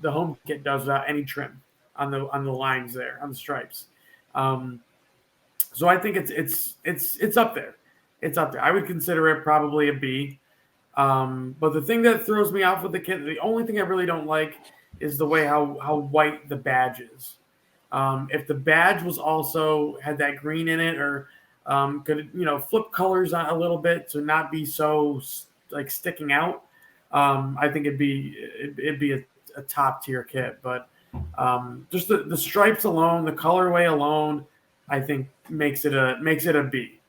home kit does without any trim on the lines there, on the stripes. So I think it's up there. It's up there. I would consider it probably a B. But the thing that throws me off with the kit, the only thing I really don't like is the way how white the badge is. If the badge was also had that green in it, or could flip colors a little bit to not be so like sticking out, I think it'd be a top tier kit. But just the stripes alone, the colorway alone, I think makes it a B.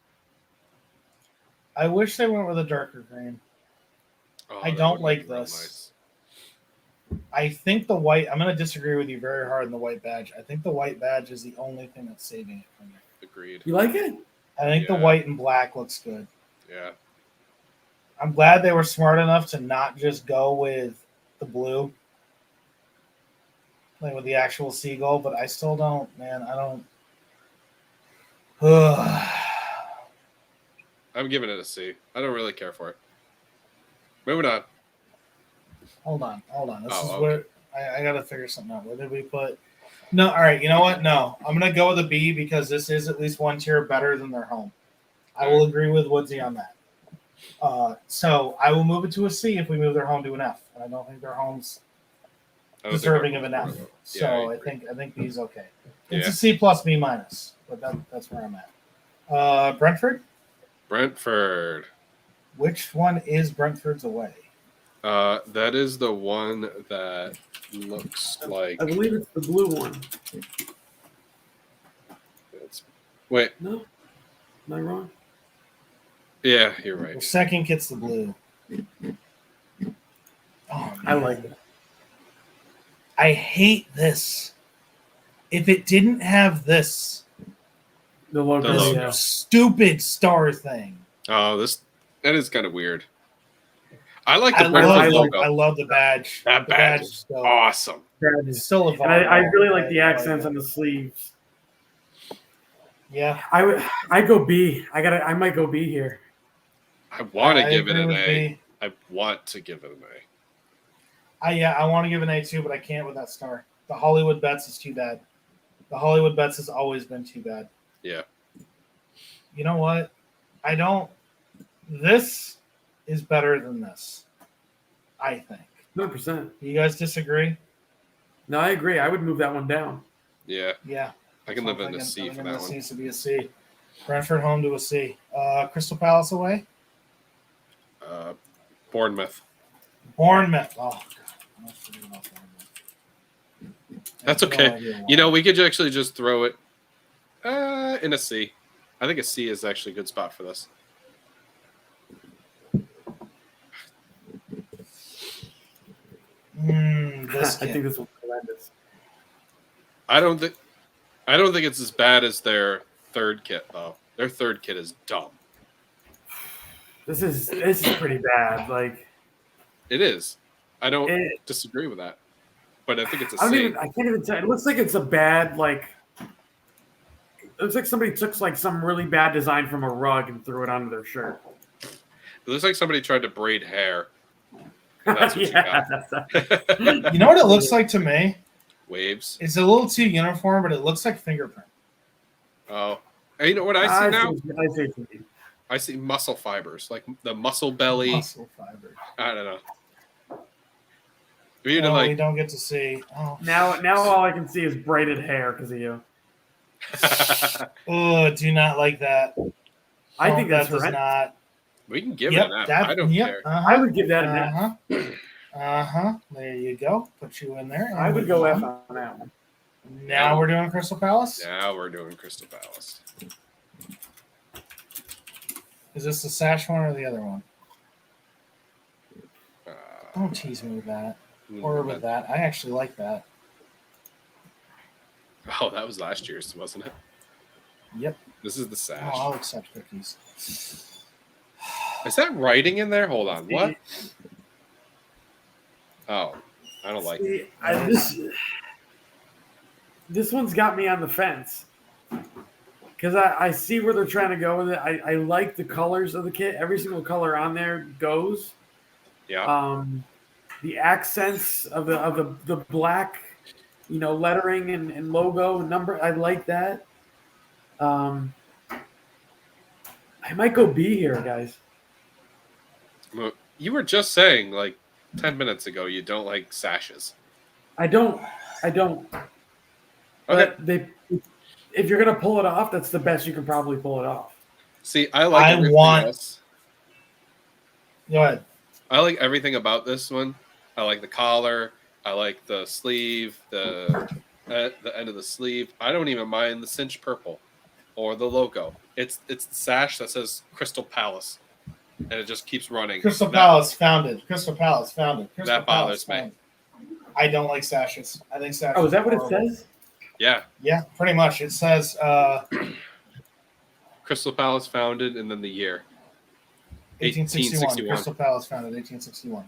I wish they went with a darker green. I don't like this. Nice. I think the white. I'm going to disagree with you very hard on the white badge. I think the white badge is the only thing that's saving it from me. Agreed. You like it? I think the white and black looks good. Yeah. I'm glad they were smart enough to not just go with the blue, like with the actual seagull, but I still don't, man. I don't. I'm giving it a C. I don't really care for it. Moving on. Hold on. This is where I got to figure something out. Where did we put? No, all right. You know what? No, I'm gonna go with a B because this is at least one tier better than their home. I will agree with Woodsy on that. So I will move it to a C if we move their home to an F. And I don't think their home's deserving of an F. So I think B's okay. It's a C plus B minus, but that's where I'm at. Brentford. Brentford. Which one is Brentford's away? That is the one that looks like. I believe it's the blue one. Wait. No, am I wrong? Yeah, you're right. The second gets the blue. Oh, man. I like it. I hate this. If it didn't have this, The logo, logo. yeah. stupid star thing. Oh, that is kind of weird. I like the Brentford logo. I love the badge. That the badge is still, awesome. It's still And I really like the accents on the sleeves. Yeah, I go B. I might go B here. I want to give it agree an with A. B. I want to give it an A. I want to give an A too, but I can't with that star. The Hollywood Bets is too bad. The Hollywood Bets has always been too bad. Yeah. You know what? I don't. This is better than this. I think. 100%. You guys disagree? No, I agree. I would move that one down. Yeah. Yeah. I can live in a C for that This one. needs to be a C. Brentford home to a C. Crystal Palace away. Bournemouth. Bournemouth. Oh, God. I forget about Bournemouth. That's okay. You know, we could actually just throw it in a C. I think a C is actually a good spot for this. This I think this one's horrendous. I don't think it's as bad as their third kit though. Their third kit is dumb. This is pretty bad. Like it is. I don't disagree with that, but I think it's a C. I can't even tell. It looks like it's a bad like. It looks like somebody took like some really bad design from a rug and threw it onto their shirt. It looks like somebody tried to braid hair. That's what you know what it looks like to me? Waves. It's a little too uniform, but it looks like fingerprint. Oh, and you know what I see now? I I see muscle fibers, like the muscle belly. Muscle fiber. I don't know. We don't get to see. Oh. Now all I can see is braided hair because of you. Oh, do not like that. I think that does not. We can give it an F. I don't care. I would give that an F. There you go. Put you in there. I would go F on that one. Now we're doing Crystal Palace? Now we're doing Crystal Palace. Is this the sash one or the other one? Don't tease me with that. Or with that. I actually like that. Oh, that was last year's, wasn't it? Yep. This is the sash. Oh, I'll accept cookies. Is that writing in there? Hold on. What? Oh, I don't like it. This one's got me on the fence. Because I see where they're trying to go with it. I like the colors of the kit. Every single color on there goes. Yeah. The accents of the black, lettering and logo and number. I like that. I might go B here, guys. Well, you were just saying like 10 minutes ago you don't like sashes. I don't. Okay. But if you're gonna pull it off, that's the best you can probably pull it off. See, I like everything else. Go ahead. I like everything about this one. I like the collar. I like the sleeve, the end of the sleeve. I don't even mind the cinch purple or the logo. It's the sash that says Crystal Palace, and it just keeps running. Crystal Palace founded. Crystal Palace founded. That bothers me. I don't like sashes. I think sashes. Oh, is that what it says? Yeah. Yeah, pretty much. It says Crystal Palace founded, and then the year. 1861. Crystal Palace founded 1861.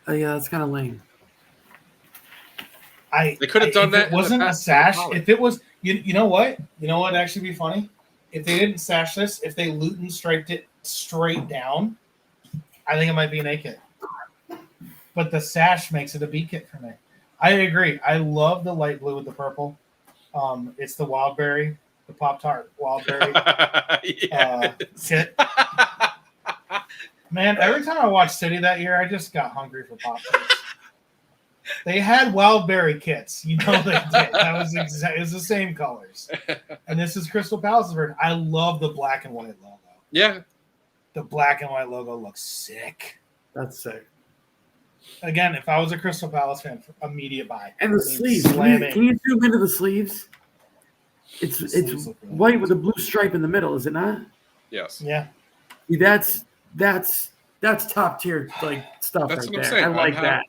Oh yeah, that's kind of lame. They could have done that. It wasn't a sash. If it was, you know what? You know what? Actually, be funny if they didn't sash this. If they Luton striped it straight down, I think it might be an A kit. But the sash makes it a B kit for me. I agree. I love the light blue with the purple. It's the Wildberry, the Pop-Tart Wildberry kit. Man, every time I watched City that year, I just got hungry for Pop-Tarts. They had Wildberry kits. You know they did. That was it was the same colors. And this is Crystal Palace's version. I love the black and white logo. Yeah. The black and white logo looks sick. That's sick. Again, if I was a Crystal Palace fan, immediate buy. And the sleeves. Can you zoom into the sleeves? It's white with a blue stripe in the middle, is it not? Yes. Yeah. See, that's top tier like stuff. That's right what I'm there. saying. I like that.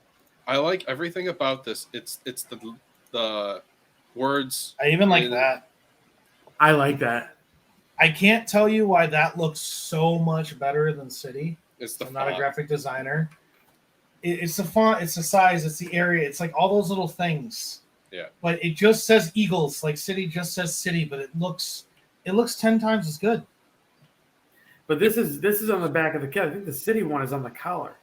I like everything about this. It's the words. I even like that. I like that. I can't tell you why that looks so much better than City. It's the I'm not a graphic designer. It's the font, it's the size, it's the area, it's like all those little things. Yeah. But it just says Eagles, like City just says City, but it looks 10 times as good. But this is on the back of the kit. I think the City one is on the collar.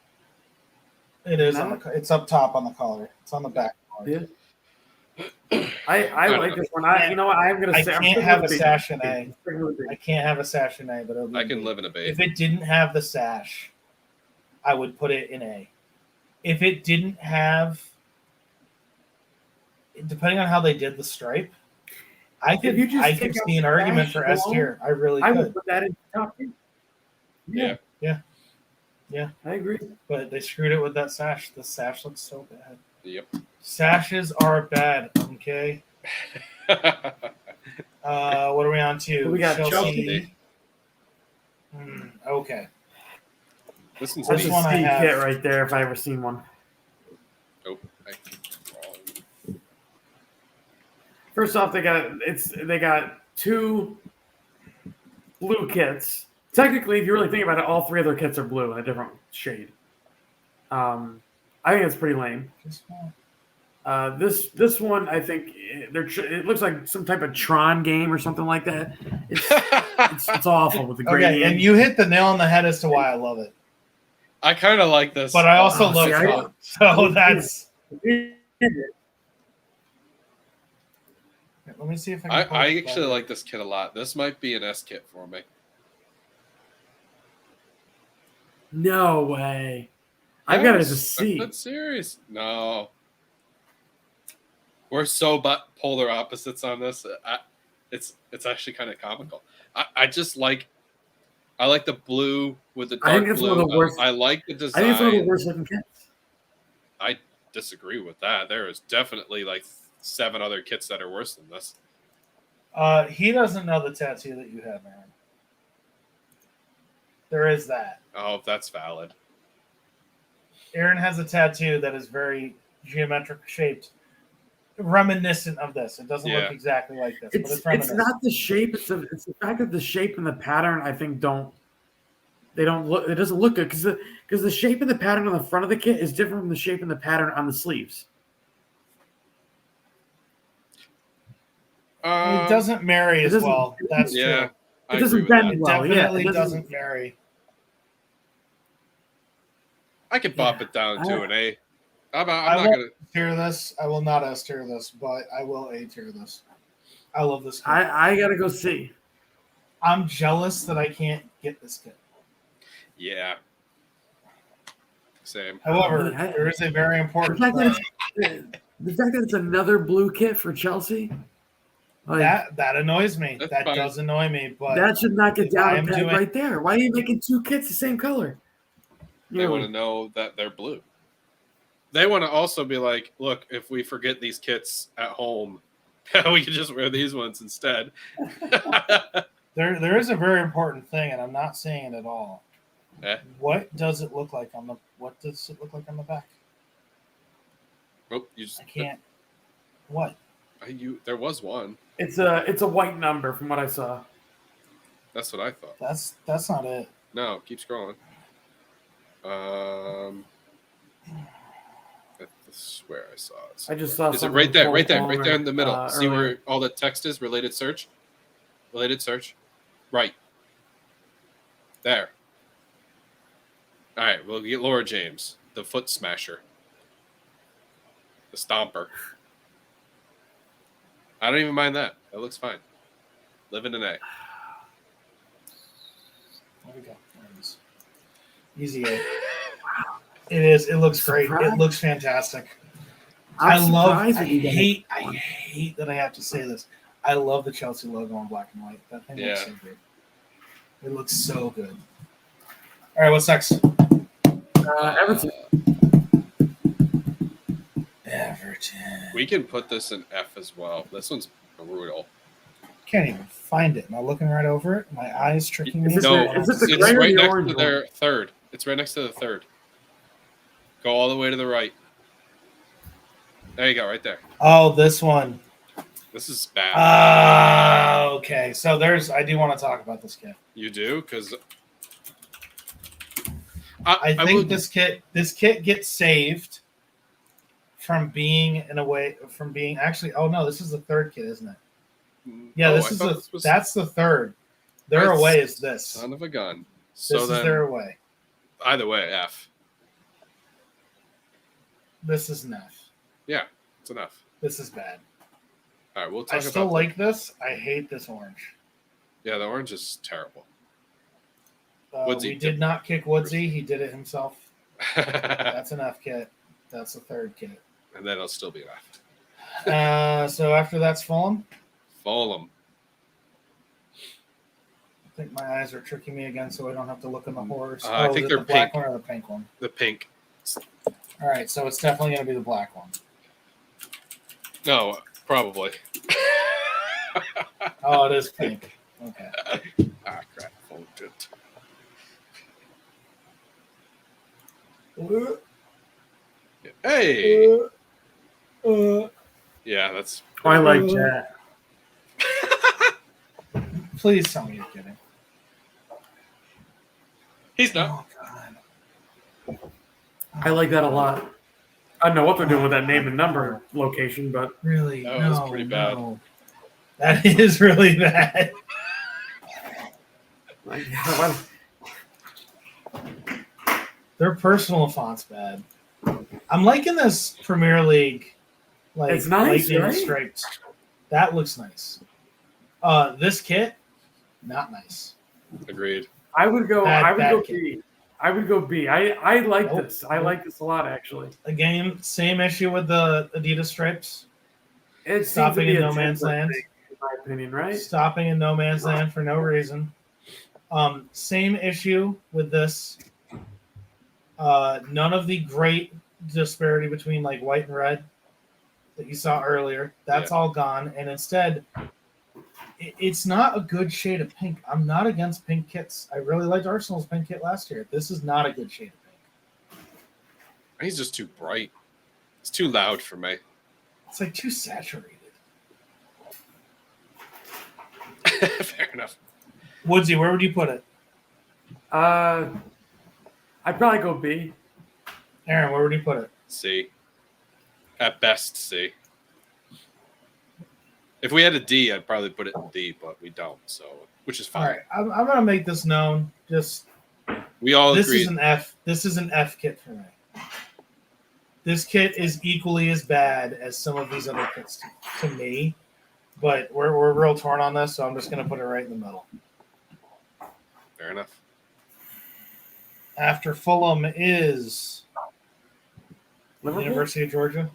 It is it's up top on the collar. It's on the back. Yeah. I like this one. I'm gonna say I can't have a sash in A. I can't have a sash in A, but I can live in a B. If it didn't have the sash, I would put it in A. If it didn't have, depending on how they did the stripe, I could see an argument for S tier. I really could. I would put that in top tier. Yeah. I agree. But they screwed it with that sash. The sash looks so bad. Yep. Sashes are bad. Okay. What are we on to? So we got Chelsea. Okay. This one's That's a one I Steve have. kit right there if I ever seen one. Oh, First off, they got two blue kits. Technically, if you really think about it, all three of their kits are blue in a different shade. I think it's pretty lame. This one, I think it looks like some type of Tron game or something like that. It's awful with the gradient. Okay, and you hit the nail on the head as to why I love it. I kind of like this, but I also love Tron. So that's. Let me see if I can. I actually like this kit a lot. This might be an S kit for me. No way. I've got it as a C. That's serious. No. We're so polar opposites on this. It's actually kind of comical. I just like. I like the blue with the dark blue. One of the worst, I like the design. I think it's one of the worst looking kits. I disagree with that. There is definitely like 7 other kits that are worse than this. He doesn't know the tattoo that you have, man. There is that. Oh, that's valid. Aaron has a tattoo that is very geometric shaped, reminiscent of this. It doesn't look exactly like this, but it's reminiscent. It's not the shape. It's the fact that the shape and the pattern, I think, don't look. It doesn't look good because the shape and the pattern on the front of the kit is different from the shape and the pattern on the sleeves. It doesn't marry as well. That's true. It doesn't bend well. It definitely doesn't marry. I could bop it down to an A. I'm I not won't gonna tier this. I will not S tier this, but I will A tier this. I love this kit. I gotta go C. I'm jealous that I can't get this kit. Yeah. Same. However, there is a very important the fact that it's another blue kit for Chelsea. Like, that annoys me. That fine. Does annoy me, but that should not get down a peg right there. Why are you making 2 kits the same color? They want to know that they're blue. They want to also be like, look, if we forget these kits at home, we can just wear these ones instead. There is a very important thing, and I'm not saying it at all. What does it look like on the back? Oh, I can't. What? There was one. It's a white number from what I saw. That's what I thought. That's not it. No, keep scrolling. I swear I saw it. I just saw. Is it right there in the middle? See where all the text is? Related search. Right. There. All right, we'll get Laura James, the foot smasher. The Stomper. I don't even mind that. That looks fine. Living an A. There we go. There it is. Easy A. It is. It looks great. It looks fantastic. I hate that I have to say this. I love the Chelsea logo in black and white. That thing looks so good. It looks so good. All right, what's next? Everton. Everton. We can put this in F as well. This one's brutal. Can't even find it. Am I looking right over it? My eyes tricking me. Is it the It's gray or right the next orange to their third. It's right next to the third. Go all the way to the right. There you go, right there. Oh, this one. This is bad. Okay. So I do want to talk about this kit. You do? Because I think this kit gets saved from being actually. Oh no, this is the third kit, isn't it? Yeah, that's the third. Their away is this. Son of a gun. So this is their away. Either way, F. This is an F. Yeah, it's an F. This is bad. All right, we'll talk about. I still like this. I hate this orange. Yeah, the orange is terrible. We did not kick Woodsy. He did it himself. That's an F kit. That's the third kit. And then it'll still be an F. So after that's Fulham. Fulham. I think my eyes are tricking me again, so I don't have to look in the horrors. I think they're the pink. Black one or the pink one? The pink. All right, so it's definitely going to be the black one. No, probably. Oh, it is pink. Okay. Crap. Oh, good. Hey. Yeah, that's. I like that. Please tell me you're kidding. He's not. Oh God. I like that a lot. I don't know what they're doing with that name and number location, but really, that was pretty bad. No. That is really bad. Their personal font's bad. I'm liking this Premier League, like it's nice, lightning right? stripes. That looks nice. This kit, not nice. Agreed. I would go kit. B. I would go B. I like this. I like this a lot, actually. Again, same issue with the Adidas stripes. It stopping in no man's land. In my opinion, right? Stopping in no man's land for no reason. Same issue with this. None of the great disparity between like white and red that you saw earlier. That's all gone. And instead, it's not a good shade of pink. I'm not against pink kits. I really liked Arsenal's pink kit last year. This is not a good shade of pink. He's just too bright. It's too loud for me. It's like too saturated. Fair enough. Woodsy, where would you put it? I'd probably go B. Aaron, where would you put it? C. At best, C. If we had a D, I'd probably put it in D, but we don't, so which is fine. All right, I'm gonna make this known. Just we all this agree. is an F. This is an F kit for me. This kit is equally as bad as some of these other kits to me, but we're real torn on this, so I'm just gonna put it right in the middle. Fair enough. After Fulham is Liverpool? University of Georgia.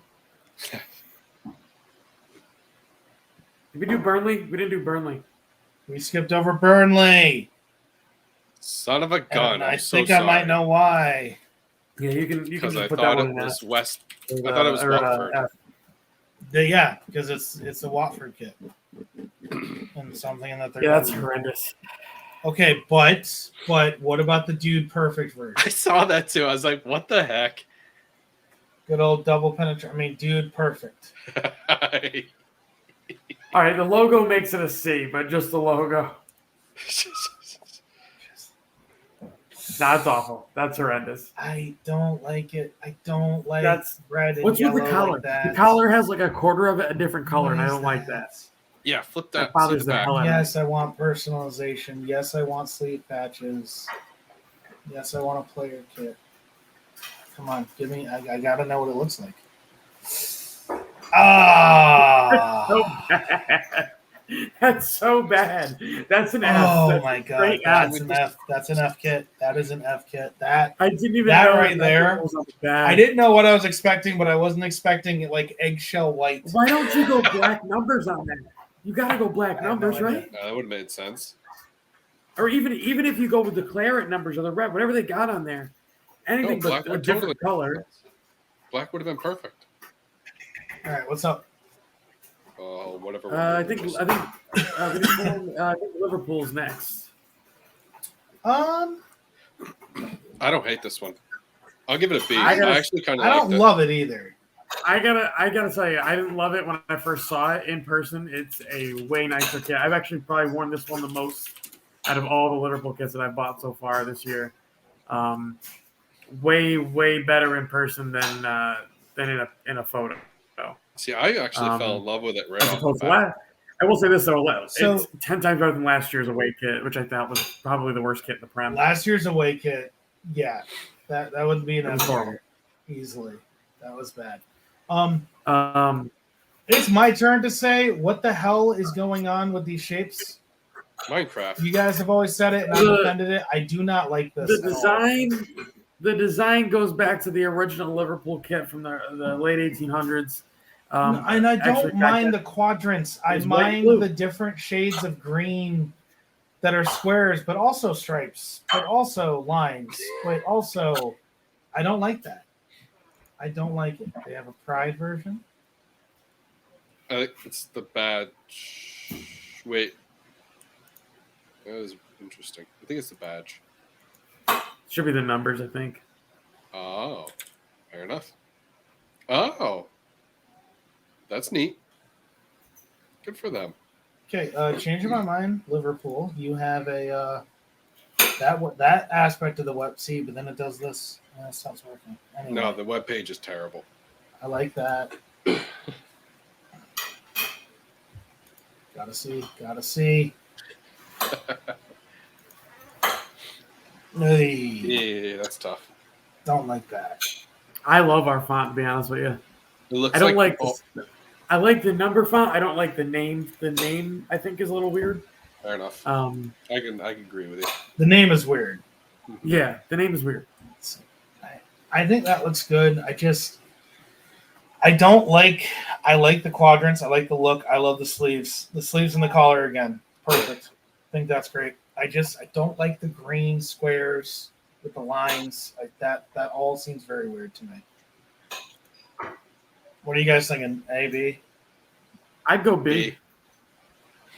Did we do Burnley? We didn't do Burnley. We skipped over Burnley. Son of a gun! And I think I might know why. Yeah, you can because just I put thought that it one in was F. West. I thought it was Watford. Yeah, because it's a Watford kit and something that they're. Yeah, that's horrendous. Okay, but what about the Dude Perfect version? I saw that too. I was like, what the heck? Good old double penetrate. I mean, Dude Perfect. All right, the logo makes it a C, but just the logo. That's awful. That's horrendous. I don't like it. I don't like That's red and what's yellow with the collar? like that. The collar has like a quarter of it a different color, and I don't like that. Yeah, flip that. That bothers see the the back. hell out of me. Yes, I want personalization. Yes, I want sleeve patches. Yes, I want a player kit. Come on, give me. I gotta know what it looks like. Ah. So bad. That's so bad. That's an F. Oh That's my a god, straight that's F. an F. That's an F kit. That is an F kit. That I didn't even that know right there. was on the back. I didn't know what I was expecting, but I wasn't expecting it like eggshell white. Why don't you go black numbers on that? You got to go black numbers, no idea. right? That would have made sense. Or even if you go with the claret numbers or the red, whatever they got on there, anything No, but a different color. Black would have been perfect. All right, what's up? Whatever. I think Liverpool's next. I I don't hate this one. I'll give it a B. I actually kind of. don't love it either. I gotta tell you, I didn't love it when I first saw it in person. It's a way nicer kit. I've actually probably worn this one the most out of all the Liverpool kits that I've bought so far this year. Way better in person than in a photo. See, I actually fell in love with it right As off opposed the to bat. I will say this though, So- it's 10 times better than last year's away kit, which I thought was probably the worst kit in the Prem. Last year's away kit, yeah, that would be an It was F horrible. easily. That was bad. It's It's my turn to say what the hell is going on with these shapes. Minecraft. You guys have always said it, and I've defended it. I do not like this. the at all. design. The design goes back to the original Liverpool kit from the late 1800s. And I actually, don't mind the quadrants. I It's white mind blue. the different shades of green that are squares, but also stripes, but also lines, but also I don't like that. I don't like it. They have a Pride version. I think it's the badge. Wait. That is interesting. I think it's the badge. Should be the numbers, I think. Oh. Fair enough. Oh. That's neat. Good for them. Okay, changing my mind, Liverpool. You have a that aspect of the web. See, but then it does this. It stops working. Anyway, No, the webpage is terrible. I like that. Gotta see. Hey, Yeah, that's tough. don't like that. I love our font, to be honest with you. It looks I don't like oh, this. I like the number font. I don't like the name. The name, I think, is a little weird. fair enough. I can agree with you. The name is weird. Yeah, the name is weird. I think that looks good. I don't like. I like the quadrants. I like the look. I love the sleeves. The sleeves and the collar again. Perfect. I think that's great. I don't like the green squares with the lines. Like that all seems very weird to me. What are you guys thinking? A, B? I'd go B.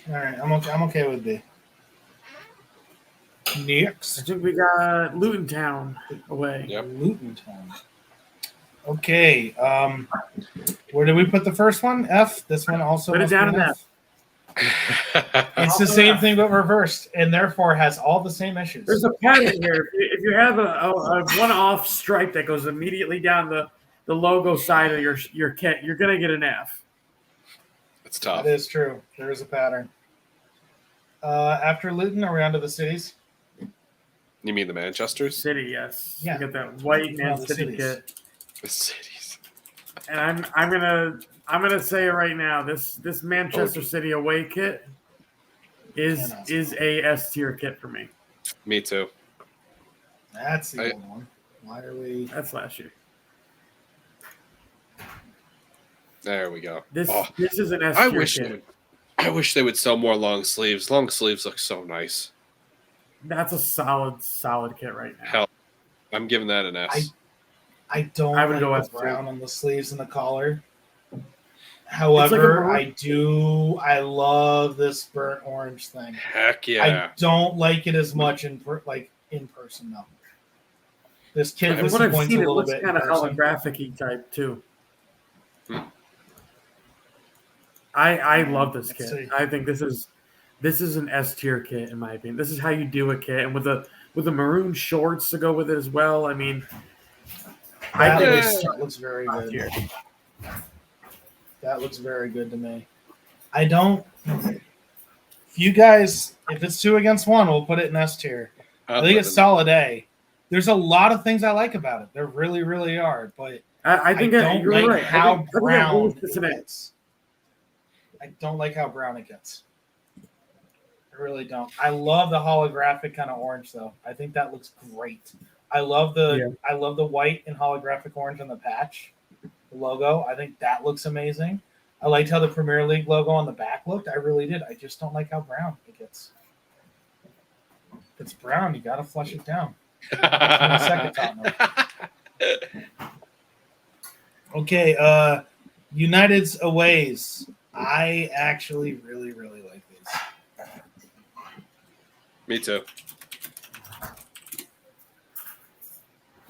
All right, I'm okay with B. I Next, think we got Luton Town away. Yep. Luton Town. Okay, where did we put the first one? F. This one also Put it must be down an in F. It's the same thing but reversed, and therefore has all the same issues. There's a pattern here. If you have a one-off stripe that goes immediately down the logo side of your kit, you're gonna get an F. It's tough. That is true. There is a pattern. After Luton, are we on to the cities? You mean the Manchesters? City, yes. Yeah. You get that white No, Man the City cities. kit. The cities. And I'm gonna say it right now. This Manchester City away kit is a S tier kit for me. Me too. That's the old one. Why are we? That's last year. There we go. This Oh, is an S I tier wish kit. I wish they would sell more long sleeves. Long sleeves look so nice. That's a solid kit right now. Hell, I'm giving that an S. I don't I would like go the S too. brown on the sleeves and the collar. However, maroon. I love this burnt orange thing. Heck yeah. I don't like it as much in person though. This kid From what I've disappoints a seen, it little looks bit. kind of in person. holographic-y type too. I love this Let's see. kit. I think this is an S tier kit in my opinion. This is how you do a kit, and with the maroon shorts to go with it as well. I mean, I think it's That looks very top good. tier. That looks very good to me. I don't. If you guys, if it's 2 against 1, we'll put it in S tier. I think it's solid A. There's a lot of things I like about it. There really, really are. But I think don't you're like right. how I think I brown lose this it an A. gets. I don't like how brown it gets. I really don't. I love the holographic kind of orange though. I think that looks great. I love the white and holographic orange on the patch, the logo. I think that looks amazing. I liked how the Premier League logo on the back looked. I really did. I just don't like how brown it gets. If it's brown, you gotta flush it down. Second Tottenham. Okay, United's aways. I actually really, really like these. Me too.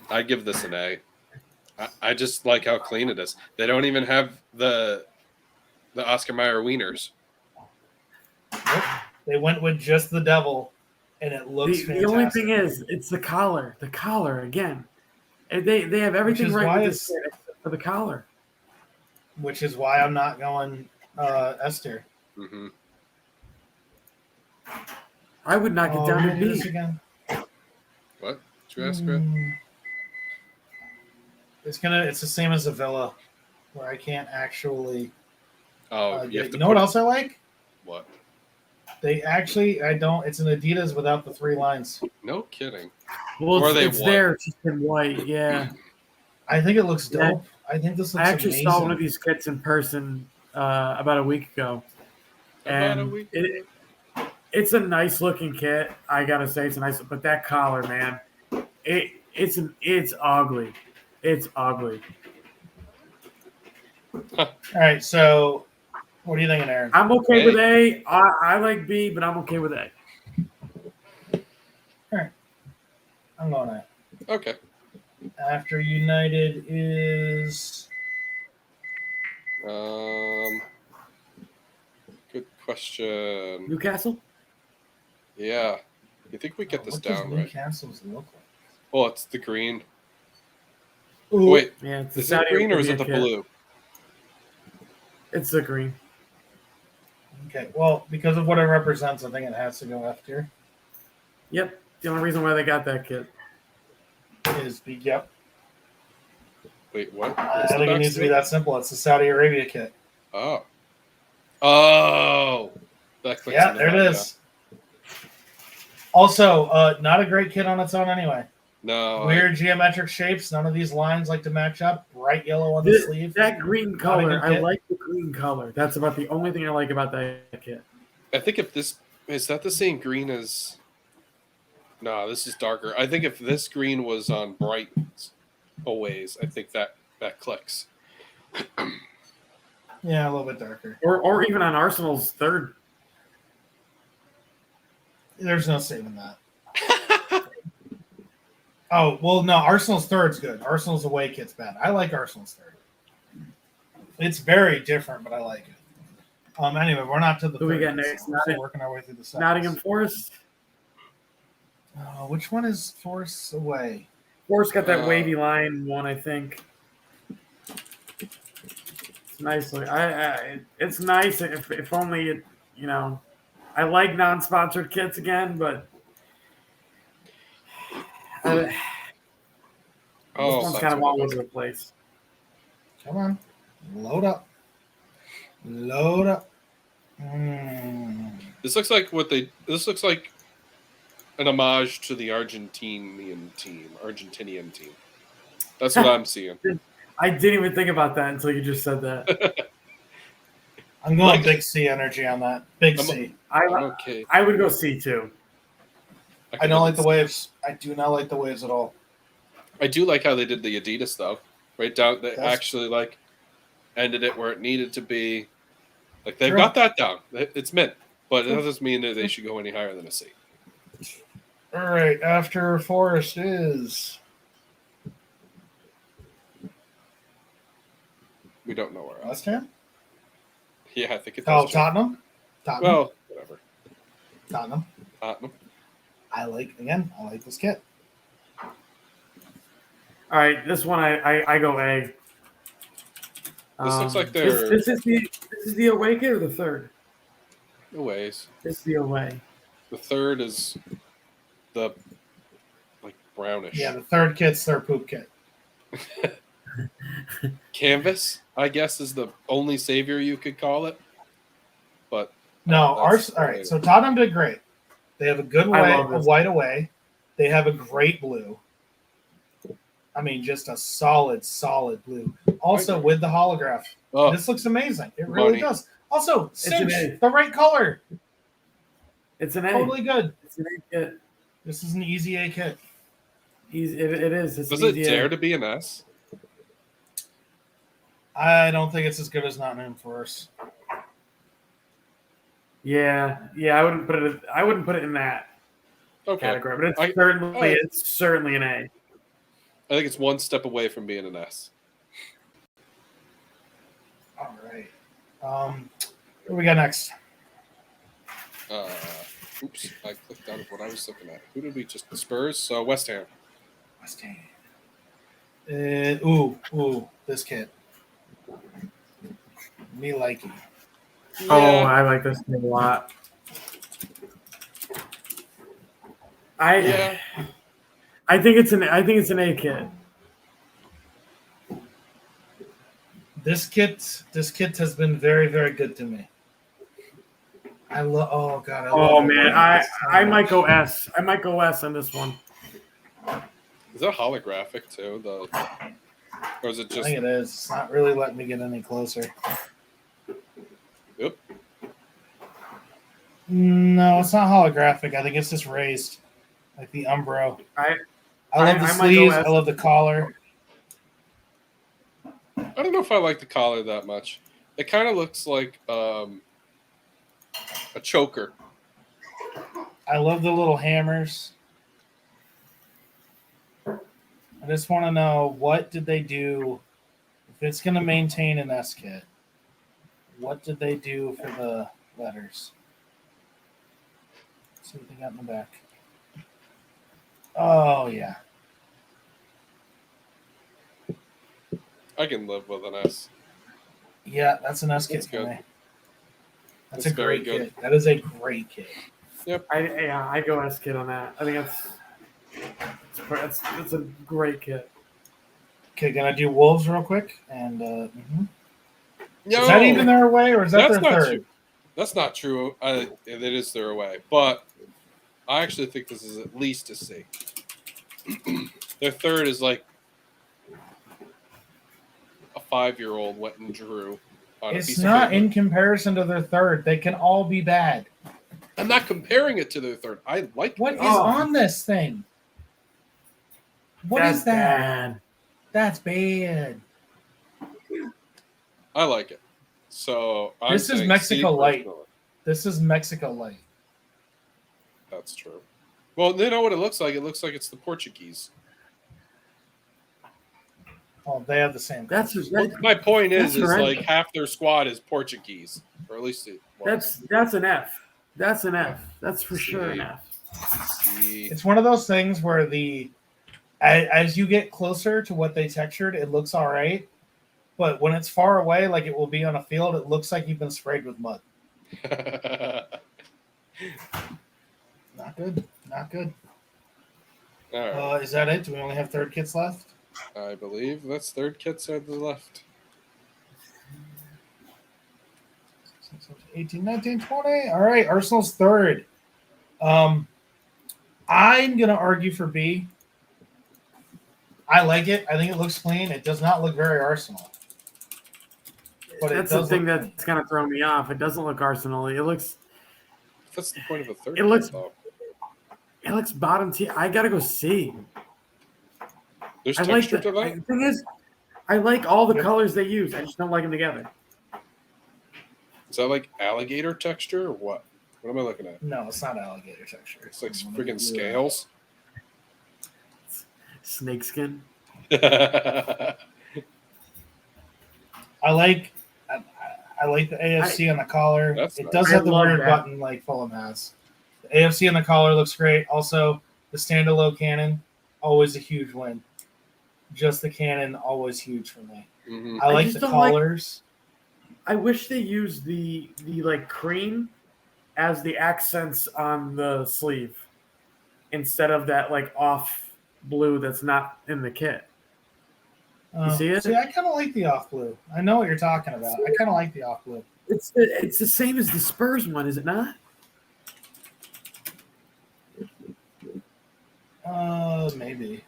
I give this an A. I just like how clean it is. They don't even have the Oscar Mayer wieners. Nope. They went with just the devil, and it looks fantastic. The only thing is, it's the collar. The collar again. They have everything right with this except for the collar. Which is why I'm not going Esther. Mm-hmm. I would knock it down to B. This again. What? Did you ask, Brett? It's the same as a Villa, where I can't actually. You know what else I like? What? They actually, I don't. It's an Adidas without the 3 lines. No kidding. Well, it's there, just in white. Yeah. I think it looks dope. I think this looks I actually amazing. saw one of these kits in person about a week ago. It's a nice looking kit. I gotta say, it's a nice. But that collar, man, it's ugly. It's ugly. All right, so what are you thinking, Aaron? I'm okay with A. I like B, but I'm okay with A. All right, I'm going A. Okay. After United is good question. Newcastle? Yeah. You think we get this down right? Newcastle's look like? Oh, it's the green. Ooh. Wait, yeah, it's is it green or is it the blue? It's the green. Okay, well, because of what it represents, I think it has to go F tier. Yep, the only reason why they got that kit is yep. Wait, what? I think it needs to be that simple. It's the Saudi Arabia kit. Oh. That clicks. Yeah, there it is. Yeah. Also, not a great kit on its own anyway. No. Weird geometric shapes. None of these lines like to match up. Bright yellow on the sleeve. That green color. I like the green color. That's about the only thing I like about that kit. I think if this is that the same green as. No, this is darker. I think if this green was on Brighton's aways, I think that clicks. Yeah, a little bit darker. Or even on Arsenal's third. There's no saving that. Oh, well, no, Arsenal's third's good. Arsenal's away kit's bad. I like Arsenal's third. It's very different, but I like it. Anyway, we're not to the Who we got next? We're working our way through the seconds. Nottingham Forest. Which one is Forest away? Forest got that wavy line one, I think. It's nice. It's nice if only it, I like non-sponsored kits again, but this one's kind of all over the place. Come on, load up. This looks like an homage to the Argentinian team. That's what I'm seeing. I didn't even think about that until you just said that. I'm going big C energy on that. Big C. Okay. I would go C too. I don't like the waves. I do not like the waves at all. I do like how they did the Adidas though. Right down, they actually ended it where it needed to be. Like they've got that down. It's mint, but it doesn't mean that they should go any higher than a C. All right, after Forest is. We don't know where else. West Ham? Yeah, I think it's. Tottenham? Well, whatever. Tottenham. I like this kit. All right, this one I go A. This looks like they're. This is the away kit or the third? Aways. This is the away. The third is the brownish. Yeah, the third kit's their poop kit. Canvas, I guess, is the only savior you could call it. But no, all right. So Tottenham did great. They have a good white away. They have a great blue. I mean, just a solid blue. Also with the holograph. Oh, this looks amazing. It really does. Also, cinch, the right color. It's an A. Totally good. It's an A kit. This is an easy A kit. It is. Does it dare to be an S? I don't think it's as good as Nottingham Forest. Yeah. I wouldn't put it in that category, but it's certainly an A. I think it's one step away from being an S. All right. What do we got next? Oops, I clicked out of what I was looking at. Who did we just? The Spurs? So West Ham. West Ham. This kit. Me like it. Yeah. Oh, I like this kit a lot. I think it's an A kit. This kit has been very, very good to me. I love. Oh God. I might go S. I might go S on this one. Is that holographic too? Or is it just? I think it is. It's not really letting me get any closer. Yep. No, it's not holographic. I think it's just raised, like the Umbro. I love the sleeves. I love the collar. I don't know if I like the collar that much. It kind of looks like a choker. I love the little hammers. I just want to know, what did they do? If it's going to maintain an S kit, what did they do for the letters? Let's see what they got in the back. Oh, yeah. I can live with an S. Yeah, that's an S kit for me. That's a great kit. That is a great kit. Yep. I go S kit on that. I think that's a great kit. Okay, gonna do Wolves real quick, and is that even their away, or is that their third? True. That's not true. It is their away, but I actually think this is at least a C. Their third is like a 5-year-old went and drew. It's not in comparison to their third. They can all be bad. I'm not comparing it to their third. I like what is on this thing. What is that? Bad. That's bad. I like it. So this is Mexico Light. This is Mexico Light. That's true. Well, you know what it looks like? It looks like it's the Portuguese. Oh, they have the same. My point is like half their squad is Portuguese, or at least it was. That's an F. That's an F. That's for sure an F. It's one of those things where as you get closer to what they textured, it looks all right. But when it's far away, like it will be on a field, it looks like you've been sprayed with mud. Not good. Not good. All right. Is that it? Do we only have third kits left? I believe that's third kits are the left. 18, 19, 20. All right, Arsenal's third. I'm going to argue for B. I like it. I think it looks clean. It does not look very Arsenal. But that's the thing that's kind of thrown me off. It doesn't look Arsenal-y. It looks. That's the point of a third. It looks bottom tier. I gotta go C. There's texture to that. The thing is, I like all the colors they use. I just don't like them together. Is that like alligator texture or what? What am I looking at? No, it's not alligator texture. It's like freaking scales. Snakeskin. I like the AFC on the collar. It does have the weird button like Fulham has. The AFC on the collar looks great. Also, the standalone cannon, always a huge win. Just the cannon, always huge for me. Mm-hmm. I like the collars. I wish they used the like cream as the accents on the sleeve instead of that like off blue that's not in the kit. You see it? See, I kind of like the off blue. I know what you're talking about. I kind of like the off blue. It's the same as the Spurs one, is it not? Maybe.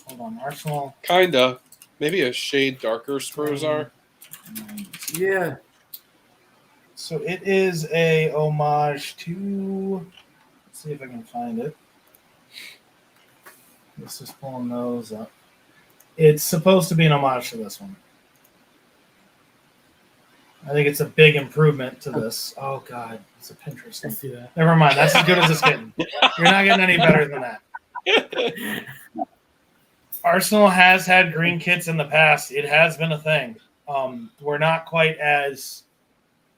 Hold on, Arsenal. Kinda. Maybe a shade darker Spurs are. Yeah. So it is a homage to. Let's see if I can find it. Let's just pulling those up. It's supposed to be an homage to this one. I think it's a big improvement to this. Oh God, it's a Pinterest. I see that. Never mind. That's as good as it's getting. You're not getting any better than that. Arsenal has had green kits in the past. It has been a thing. We're not quite as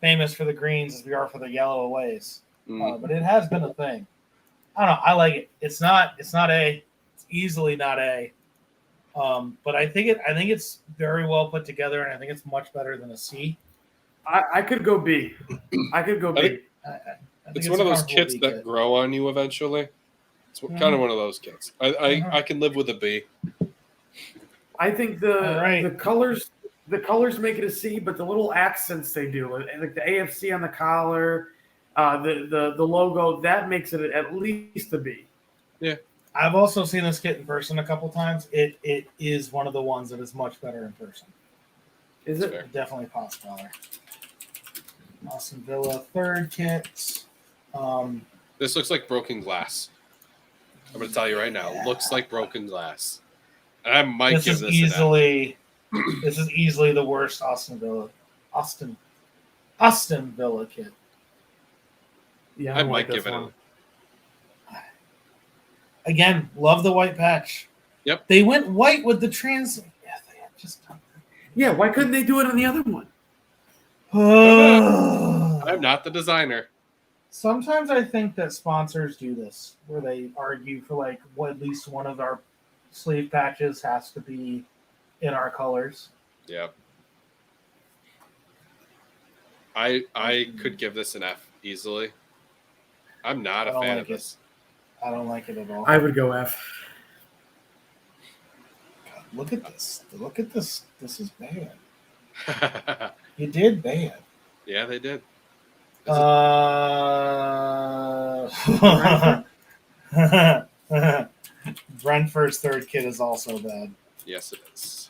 famous for the greens as we are for the yellow aways, but it has been a thing. I don't know. I like it. It's not A. It's easily not A. But I think it's very well put together, and I think it's much better than a C. I could go B. I could go B. I think It's one of those kits that grow on you eventually. It's kind of one of those kits. I can live with a B. I think the colors make it a C, but the little accents they do, like the AFC on the collar, the logo, that makes it at least a B. Yeah. I've also seen this kit in person a couple times. It is one of the ones that is much better in person. Is it? Fair. Definitely pops color. Aston Villa third kit. This looks like broken glass. I'm going to tell you right now. It looks like broken glass. And I might give this easily this is easily the worst Aston Villa kit. Yeah, I might give it a. Again, love the white patch. Yep. They went white with the trans. Yeah, they had just done that. Yeah, why couldn't they do it on the other one? I'm not the designer. Sometimes I think that sponsors do this, where they argue for like at least one of our sleeve patches has to be in our colors. Yeah. I could give this an F easily. I'm not a fan of this. I don't like it at all. I would go F. God, look at this. Look at this. This is bad. You did bad. Yeah, they did. Brentford's third kit is also bad. Yes, it is.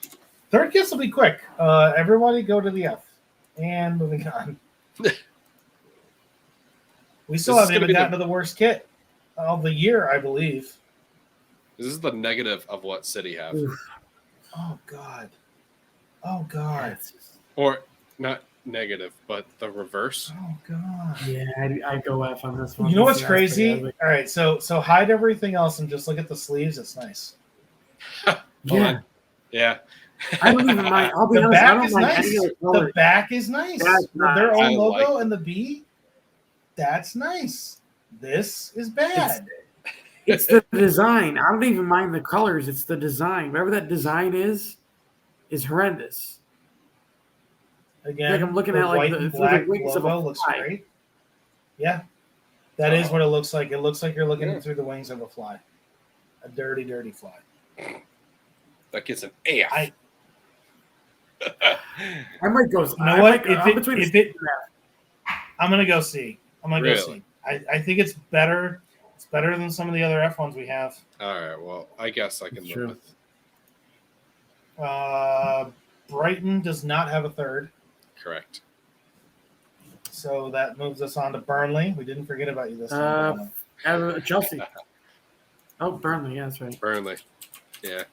Third kits will be quick. Everybody go to the F. And moving on. We still haven't even gotten to the worst kit of the year, I believe. This is the negative of what City have. Oof. Oh, God. Oh, God. Or not negative, but the reverse. Oh, God. Yeah, I'd go F on this one. You know what's crazy? All right, so hide everything else and just look at the sleeves. It's nice. Yeah. Yeah. I don't even mind. I'll be honest. I don't mind any of the colors. The back is nice. With their own logo and the B, that's nice. This is bad. It's the design. I don't even mind the colors. It's the design. Whatever that design is horrendous. Again, like I'm looking at like the black wings of a logo looks fly. great. Yeah, that is what it looks like. It looks like you're looking through the wings of a fly, a dirty, dirty fly. That gets an A. I might go. You know what? I'm gonna go C. I'm gonna go C. I think it's better. It's better than some of the other F ones we have. All right. Well, I guess I can live with. Brighton does not have a third. Correct. So that moves us on to Burnley. We didn't forget about you this time. Chelsea. Oh, Burnley. Yeah, that's right. Burnley. Yeah.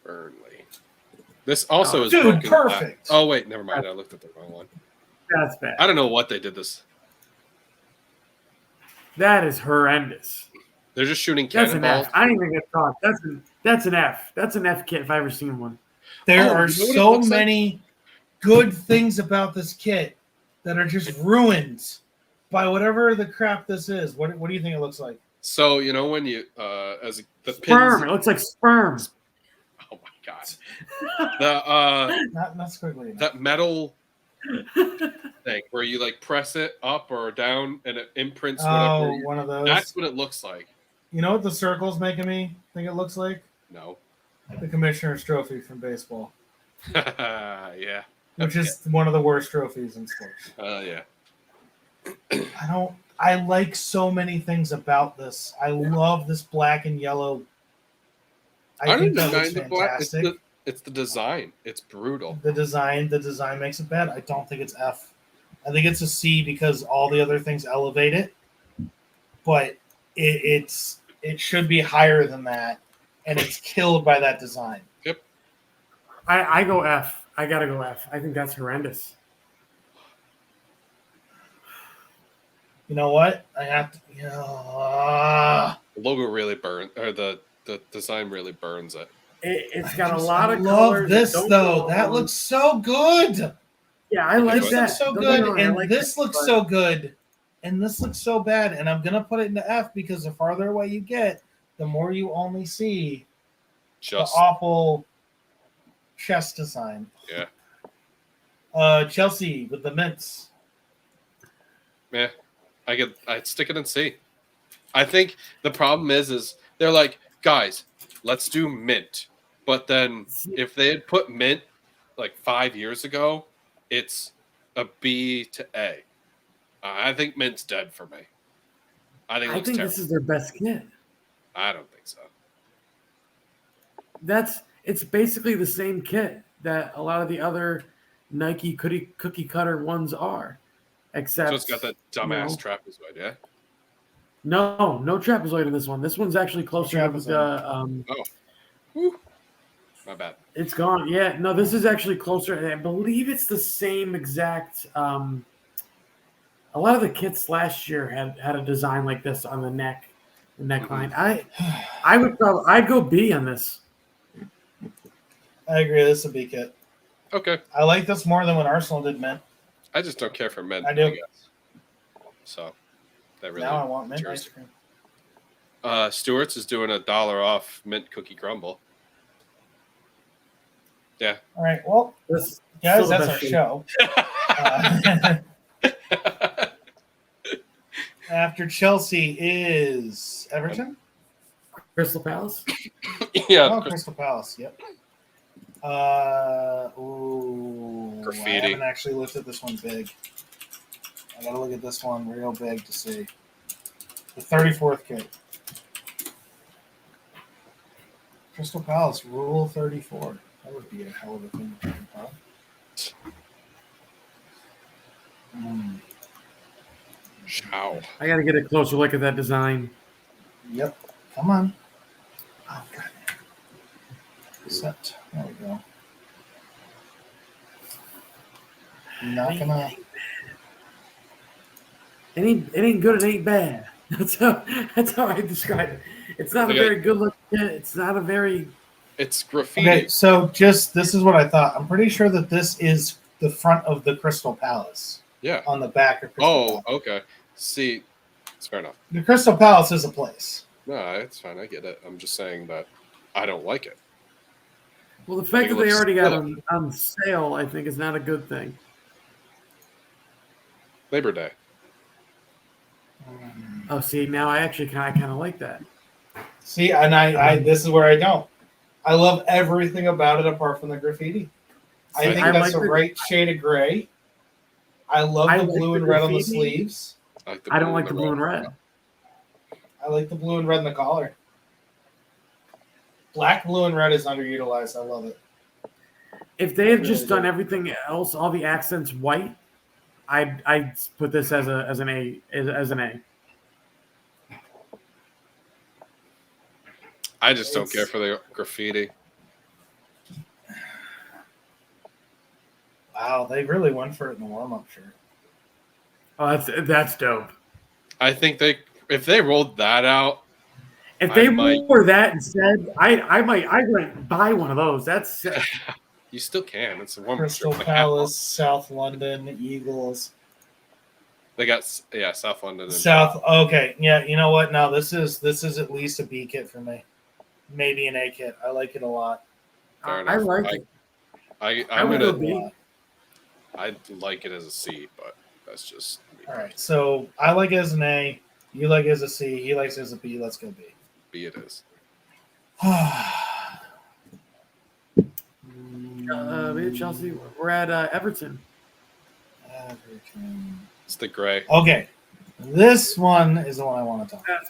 Burnley. This also is dude, perfect. Oh wait, never mind. I looked at the wrong one. That's bad. I don't know what they did this. That is horrendous. They're just shooting That's an cannonballs. F. I didn't even get thought. That's an F. That's an F kit if I ever seen one. There are so many good things about this kit that are just ruined by whatever the crap this is. What do you think it looks like? So you know when you the sperm. pins. It looks like sperm. Oh my god. The not squiggly enough. That metal thing where you like press it up or down and it imprints whatever. One of those. That's what it looks like. You know what the circle's making me think it looks like? No. The Commissioner's Trophy from baseball. Yeah. Which is one of the worst trophies in sports. Yeah. I like so many things about this. I love this black and yellow. I think that looks fantastic. It's the design. It's brutal. The design makes it bad. I don't think it's F. I think it's a C because all the other things elevate it. But it should be higher than that, and it's killed by that design. Yep. I go F. I gotta go F. I think that's horrendous. You know what? I have to. The logo really burns, or the design really burns it. It's got a lot of colors. I love this though. That looks so good. Yeah, I like this that. Looks so good, and this looks so good, and this looks so bad. And I'm gonna put it into F because the farther away you get, the more you only see the awful chest design. Yeah. Chelsea with the mints. Yeah, I'd stick it in C. I think the problem is they're like, guys, let's do mint. But then if they had put mint like 5 years ago, it's a B to A. I think mint's dead for me. I think this is their best kit. I don't think so. It's basically the same kit that a lot of the other Nike cookie cutter ones are, except so it's got that dumbass trapezoid, yeah. No trapezoid in this one. This one's actually closer to the. My bad. It's gone. Yeah, no, this is actually closer. I believe it's the same exact. A lot of the kits last year had a design like this on the neckline. I'd go B on this. I agree. This is a B kit. Okay. I like this more than when Arsenal did mint. I just don't care for mint. I do. guess. So that really. Now I want mint ice cream. Stewart's is doing $1 off mint cookie crumble. Yeah. All right. Well, guys, that's our show. After Chelsea is Everton? Crystal Palace? Yeah. Oh, Crystal Palace. Yep. Graffiti. I haven't actually looked at this one big. I got to look at this one real big to see. The 34th kit. Crystal Palace, Rule 34. That would be a hell of a thing to talk about. Wow. I got to get a closer look at that design. Yep. Come on. Oh, God. Set. There we go. Not gonna. It ain't good. It ain't bad. That's how I describe it. It's not a very good look. It's not a very. It's graffiti. Okay, so this is what I thought. I'm pretty sure that this is the front of the Crystal Palace. Yeah. On the back of Crystal Palace. Okay. See, it's fair enough. The Crystal Palace is a place. No, it's fine. I get it. I'm just saying that I don't like it. Well, the fact that they already got on sale, I think, is not a good thing. Labor Day. Oh, see, now I actually kind of like that. See, and I this is where I don't. I love everything about it apart from the graffiti. I think that's a right shade of gray. I love the blue and red on the sleeves. I don't like the blue and red. I like the blue and red in the collar. Black, blue, and red is underutilized. I love it. If they had just done everything else, all the accents white, I'd put this as an A. I just don't care for the graffiti. Wow, they really went for it in the warm-up shirt. Oh, that's dope. I think if they rolled that out, if they wore that instead, I might buy one of those. That's you still can. It's a warm-up Crystal shirt. Palace, South London Eagles. They got South London. South. Okay, yeah. You know what? Now this is at least a B kit for me. Maybe an A kit. I like it a lot. I like it. I'm gonna be. I like it as a C, but that's just me. All right. So I like it as an A. You like it as a C. He likes it as a B. Let's go B. B it is. Chelsea. We're at Everton. Everton. It's the gray. Okay. This one is the one I want to talk about.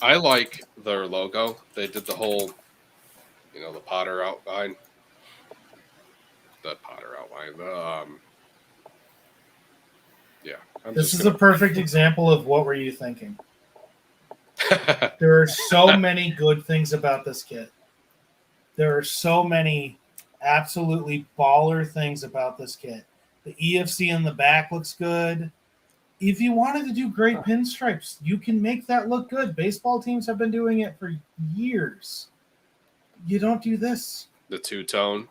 I like their logo. They did the whole, the Potter outline. The Potter outline. Yeah. This is a perfect example of what were you thinking. There are so many good things about this kit. There are so many absolutely baller things about this kit. The EFC in the back looks good. If you wanted to do great pinstripes, you can make that look good. Baseball teams have been doing it for years. You don't do this. The two-tone.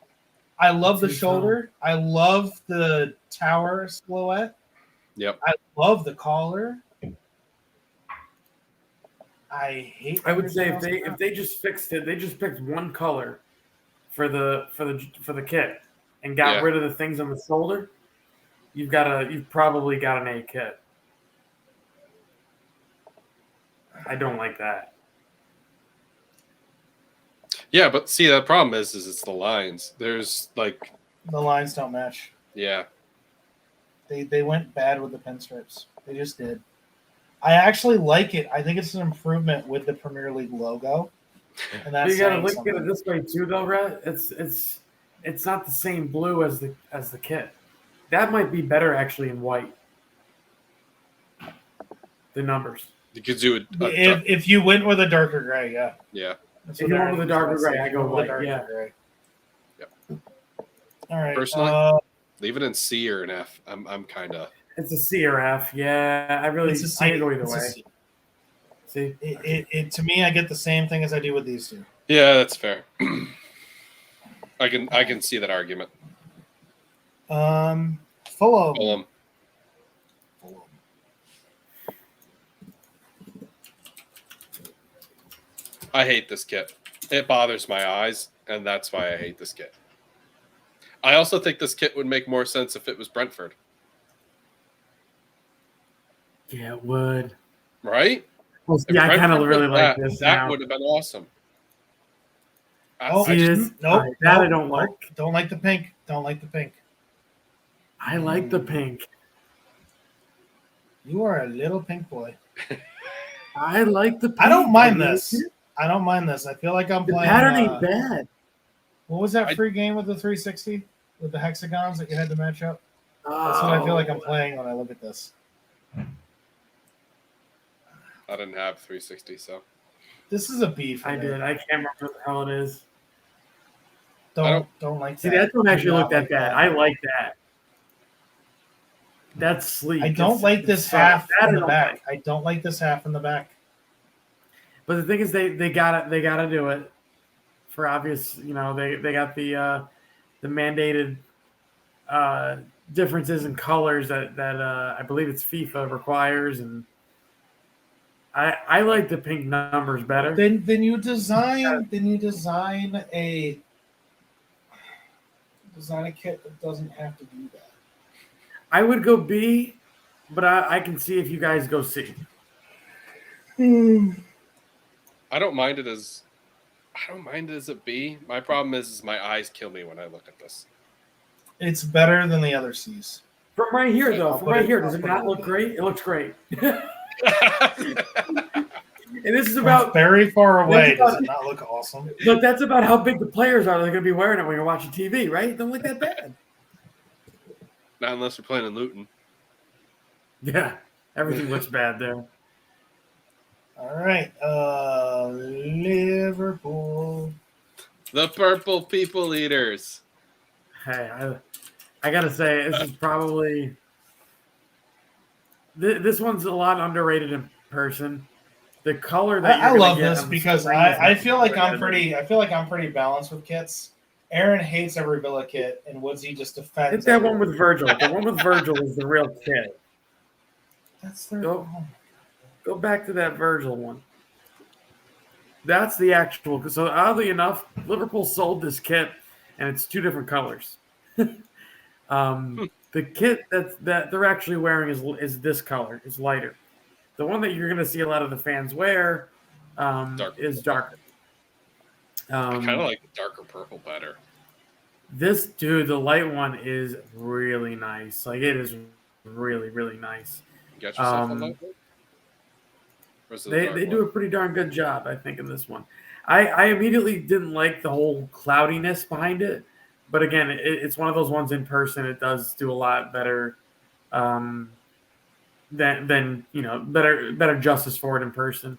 I love the shoulder. I love the tower silhouette. Yep. I love the collar. I would say if they just fixed it, they just picked one color for the kit and got rid of the things on the shoulder. You've probably got an A kit. I don't like that. Yeah, but see, the problem is it's the lines. There's the lines don't match. Yeah. They went bad with the pinstripes. They just did. I actually like it. I think it's an improvement with the Premier League logo. And that's you gotta look at it this way too, though, Rhett. It's not the same blue as the kit. That might be better actually in white. The numbers. You could do if you went with a darker gray, yeah. Yeah. If you went with a darker gray, I go white. Yeah. Gray. Yep. All right. Personally, leave it in C or an F. I'm kind of. It's a C or F. Yeah, I go either way. See, it to me, I get the same thing as I do with these two. Yeah, that's fair. I can see that argument. Fulham. I hate this kit. It bothers my eyes, and that's why I hate this kit. I also think this kit would make more sense if it was Brentford. Yeah, it would. Right? Well, yeah, I kind of really like this. That would have been awesome. I don't like. Don't like the pink. Don't like the pink. I like the pink. You are a little pink boy. I like the pink. I don't mind this. I feel like I'm playing. The pattern ain't bad. What was that free game with the 360 with the hexagons that you had to match up? That's what I feel like I'm playing when I look at this. I didn't have 360, so this is a B for me. I did. I can't remember what the hell it is. Don't like that. See, that don't actually look that bad. I like that. That's sleek. I don't like this half in the back. I don't like this half in the back. But the thing is, they gotta do it for obvious. They got the mandated differences in colors that I believe it's FIFA requires, and I like the pink numbers better. Then you design a kit that doesn't have to do that. I would go B, but I can see if you guys go C. I don't mind it as a B. My problem is my eyes kill me when I look at this. It's better than the other C's. From right here, though. Does it not look great? It looks great. And this is about very far away. Does it not look awesome? Look, that's about how big the players are. They're going to be wearing it when you're watching TV, right? Don't look that bad. Not unless we're playing in Luton. Yeah, everything looks bad there. All right, Liverpool. The Purple People Eaters. Hey, I got to say, this is probably... This one's a lot underrated in person. The color that I love this because I feel like I'm pretty balanced with kits. Aaron hates every Villa kit, and Woodsy just defends. It's that one with Virgil. The one with Virgil is the real kit. That's their Go back to that Virgil one. That's the actual. So oddly enough, Liverpool sold this kit, and it's two different colors. The kit that they're actually wearing is this color. It's lighter. The one that you're going to see a lot of the fans wear is darker. I kind of like the darker purple better. This dude, the light one is really nice. Like it is really, really nice. You got yourself a light one? Or is it a dark They one? do a pretty darn good job, I think, in this one. I immediately didn't like the whole cloudiness behind it, but again, it's one of those ones in person. It does do a lot better than better justice for it in person.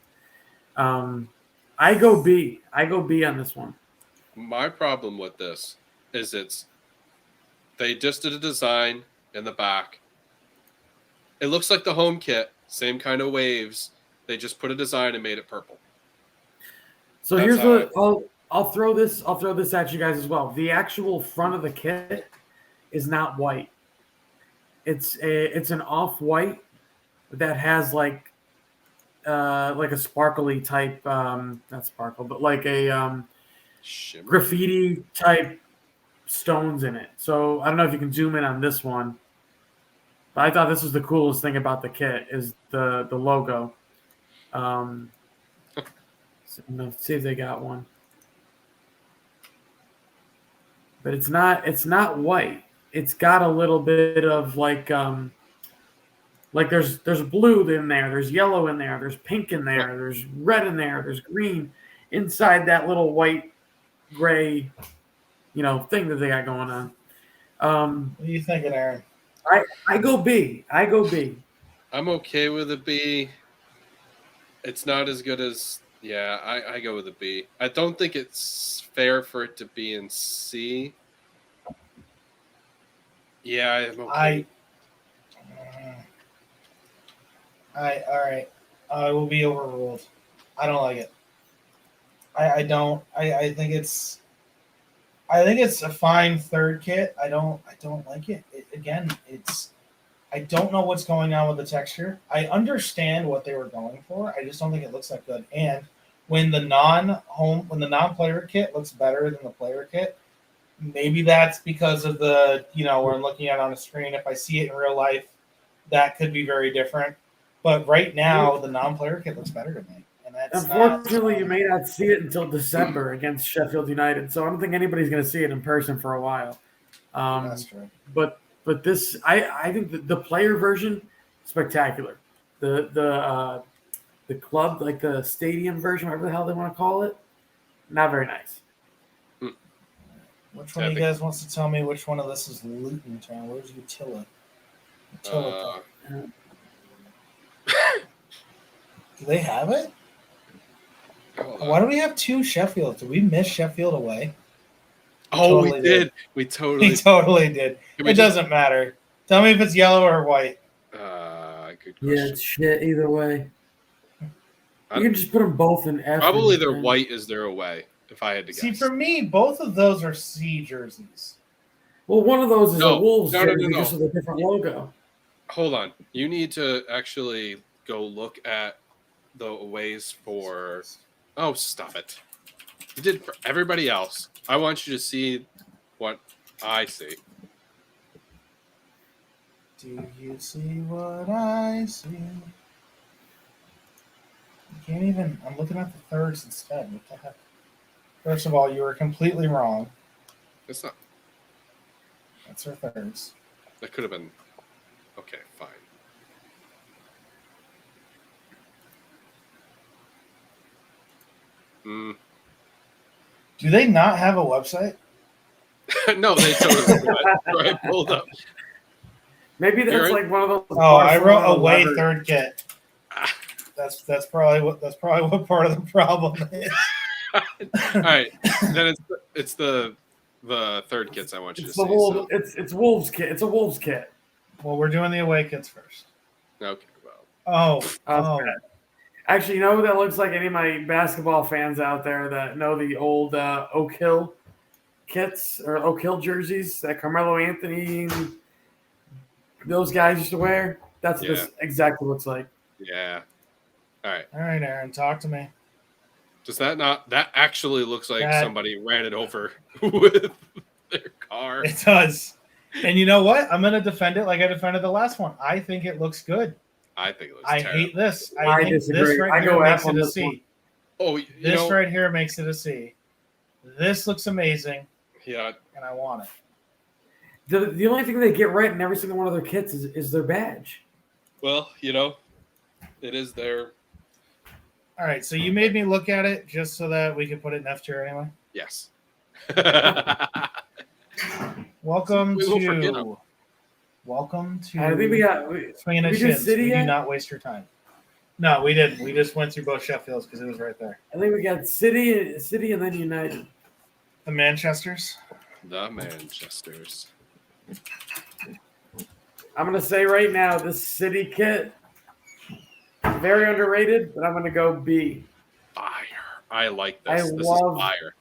I go B. I go B on this one. My problem with this is they just did a design in the back. It looks like the home kit, same kind of waves. They just put a design and made it purple. So That's here's how what I'll throw this at you guys as well. The actual front of the kit is not white. It's an off-white that has like a sparkly type not sparkle, but like a Shimmer. graffiti type stones in it. So I don't know if you can zoom in on this one. But I thought this was the coolest thing about the kit is the logo. So let's see if they got one. But it's not white. It's got a little bit of like there's blue in there, there's yellow in there, there's pink in there, there's red in there, there's green inside that little white gray thing that they got going on. What are you thinking, Aaron? I go B. I'm okay with a B. It's not as good as I go with a B. I don't think it's fair for it to be in C. Yeah, I'm okay. All right. I will be overruled. I don't like it. I don't. I think it's a fine third kit. I don't like it. I don't know what's going on with the texture. I understand what they were going for. I just don't think it looks that good. And when the non-player kit looks better than the player kit, maybe that's because of the where I'm looking at it on a screen. If I see it in real life, that could be very different. But right now, the non-player kit looks better to me. And that's unfortunately, you may not see it until December against Sheffield United. So I don't think anybody's going to see it in person for a while. That's true. But this, I think the player version, spectacular. The club, like the stadium version, whatever the hell they want to call it, not very nice. Which one of you guys wants to tell me which one of this is Luton Town? Where's Utila? Do they have it? Why do we have two Sheffield? Did we miss Sheffield away? Oh, we did. We totally did. It doesn't matter. Tell me if it's yellow or white. Good question. Yeah, it's shit either way. You can just put them both in F. Probably their white is their away, if I had to guess. See, for me, both of those are C jerseys. Well, one of those is a Wolves jersey no. just with a different logo. Hold on. You need to actually go look at the aways for... Oh, stop it. You did for everybody else. I want you to see what I see. Do you see what I see? You can't even... I'm looking at the thirds instead. What the heck? First of all, you were completely wrong. It's not... That's our thirds. That could have been... Okay, fine. Do they not have a website? No, they totally do. Right, hold up. Maybe that's like one of those. Oh, I wrote away third kit. That's probably what part of the problem is. All right, then it's the third kits I want you to see. It's Wolves kit. It's a Wolves kit. Well, we're doing the away kits first. Okay, well. Oh. Actually, you know who that looks like? Any of my basketball fans out there that know the old Oak Hill kits or Oak Hill jerseys that Carmelo Anthony and those guys used to wear? That's what this exactly looks like. Yeah. All right, Aaron, talk to me. Does that not? That actually looks like somebody ran it over with their car. It does. And you know what? I'm going to defend it like I defended the last one. I think it looks good. I think it looks terrible. Hate this. I disagree. This right here makes it a C. Oh, right here makes it a C. This looks amazing, Yeah. and I want it. The only thing they get right in every single one of their kits is their badge. Well, it is their. All right, so you made me look at it just so that we could put it in F tier anyway. Yes. Welcome We will forget 'em. to. Welcome to. I think we Swinging at we did Shins. City We do yet? not waste your time. No, we didn't. We just went through both Sheffields because it was right there. I think we got City, and then United. The Manchesters. The Manchesters. I'm gonna say right now, this City kit very underrated, but I'm gonna go B. Fire. I like this. This is fire.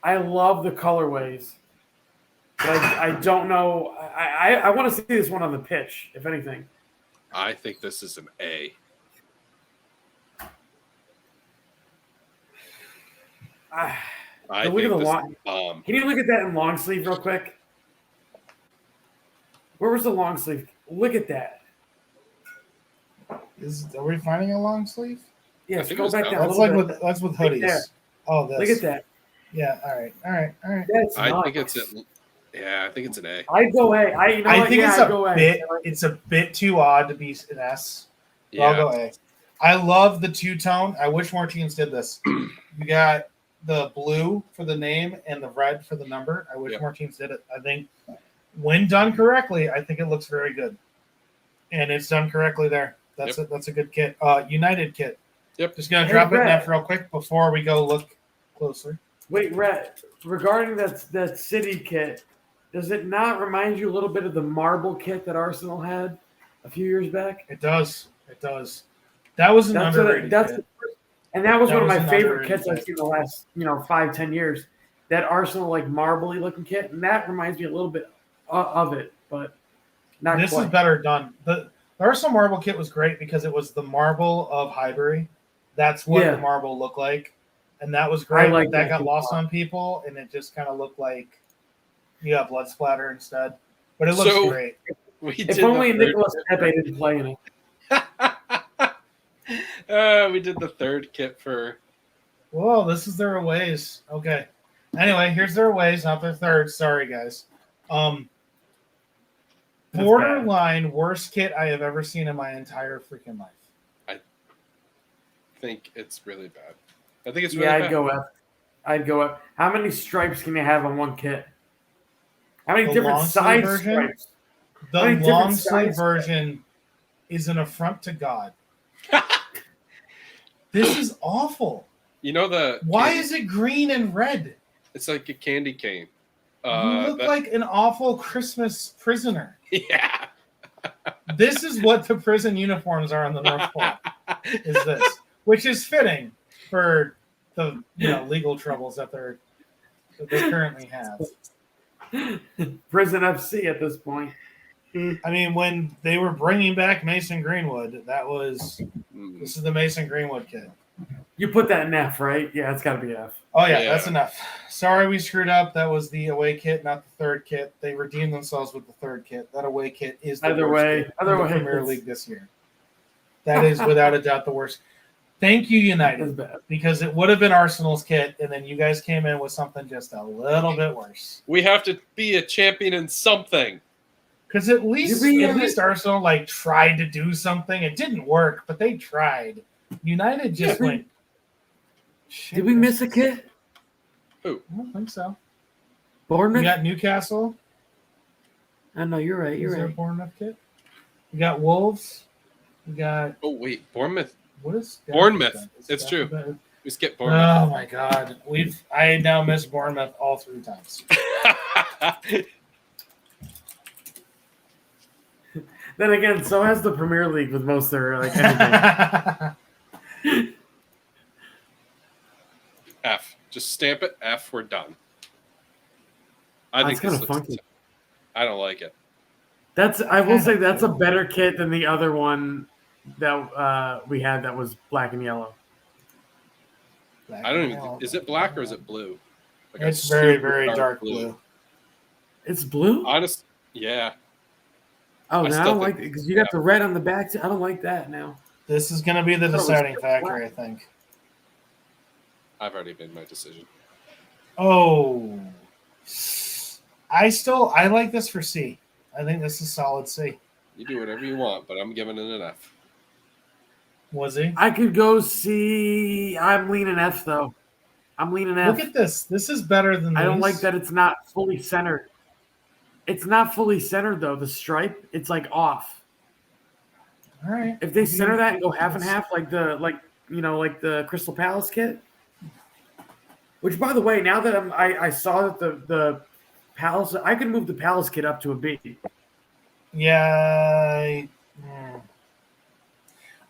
I love the colorways, but I don't know. I want to see this one on the pitch, if anything. I think this is an A. I look at think the this long. is bomb. Can you look at that in long sleeve real quick? Where was the long sleeve? Look at that. Are we finding a long sleeve? Yes, think it go was back down. down a That's little like bit. that's with Right hoodies. there. Oh, this. Look at that. Yeah. All right. That's I nice. think it's I think it's an A. I'd go A. I think it's a bit too odd to be an S. So I'll go A. I love the two-tone. I wish more teams did this. You got the blue for the name and the red for the number. I wish more teams did it. I think when done correctly, I think it looks very good. And it's done correctly there. That's a good kit. United kit. Yep. Just gonna drop it in F real quick before we go look closer. Wait, Rhett, regarding that City kit, does it not remind you a little bit of the marble kit that Arsenal had a few years back? It does. That was an underrated kit. And that was one of my an favorite underrated kits I've kit. seen the last 5-10 years. That Arsenal like marbly looking kit, and that reminds me a little bit of it, but not This quite. is better done. The Arsenal marble kit was great because it was the marble of Highbury. That's what the marble looked like. And that was great. like that that got too. lost on people, and it just kind of looked like you got blood splatter instead. But it looks great. If only Nicolas Pepe didn't play in it. We did the third kit for. Whoa, this is their aways. Okay. Anyway, here's their aways, not their third. Sorry, guys. Borderline worst kit I have ever seen in my entire freaking life. I think it's really bad. I think it's really bad. I'd go F. How many stripes can you have on one kit? How many The different long size sleeve version? stripes? The How many long different sleeve size version is an affront to God. This is awful. You know Why is it green and red? It's like a candy cane. You look like an awful Christmas prisoner. Yeah. This is what the prison uniforms are on the North Pole. Is this, which is fitting for the legal troubles that they currently have. Prison FC at this point. I mean, when they were bringing back Mason Greenwood, this is the Mason Greenwood kid. You put that in F, right? Yeah, it's got to be F. Oh, yeah, that's enough. Sorry we screwed up. That was the away kit, not the third kit. They redeemed themselves with the third kit. That away kit is the worst kit in the Premier League this year. That is without a doubt the worst. Thank you, United, because it would have been Arsenal's kit, and then you guys came in with something just a little bit worse. We have to be a champion in something. Because at least Arsenal tried to do something. It didn't work, but they tried. United just went. Did we miss a kit? Who? I don't think so. Bournemouth? You got Newcastle. No, you're right. You're Is there a right. Bournemouth kit? You got Wolves. You got. Oh wait, Bournemouth. What is Bournemouth? It's true. We skipped Bournemouth. Oh my God, I now miss Bournemouth all 3 times. Then again, so has the Premier League with most of their anything. F. Just stamp it. F. We're done. I think kind this of looks. funky. I don't like it. I will say that's a better kit than the other one that we had that was black and yellow. I don't even. Is it black or is it blue? It's very, very dark blue. It's blue? Honest. Yeah. Oh, no, I don't like it because you got the red on the back. I don't like that now. This is going to be the deciding factor, I think. I've already made my decision. Oh, I like this for C. I think this is solid C. You do whatever you want, but I'm giving it an F. Was he? I could go C. I'm leaning F though. I'm leaning F. Look at this. This is better than I don't like these. that it's not fully centered. It's not fully centered though. The stripe, it's like off. All right. If they center that and go half and half, like the Crystal Palace kit. Which, by the way, now that I saw that the Palace, I can move the Palace kit up to a B. Yeah,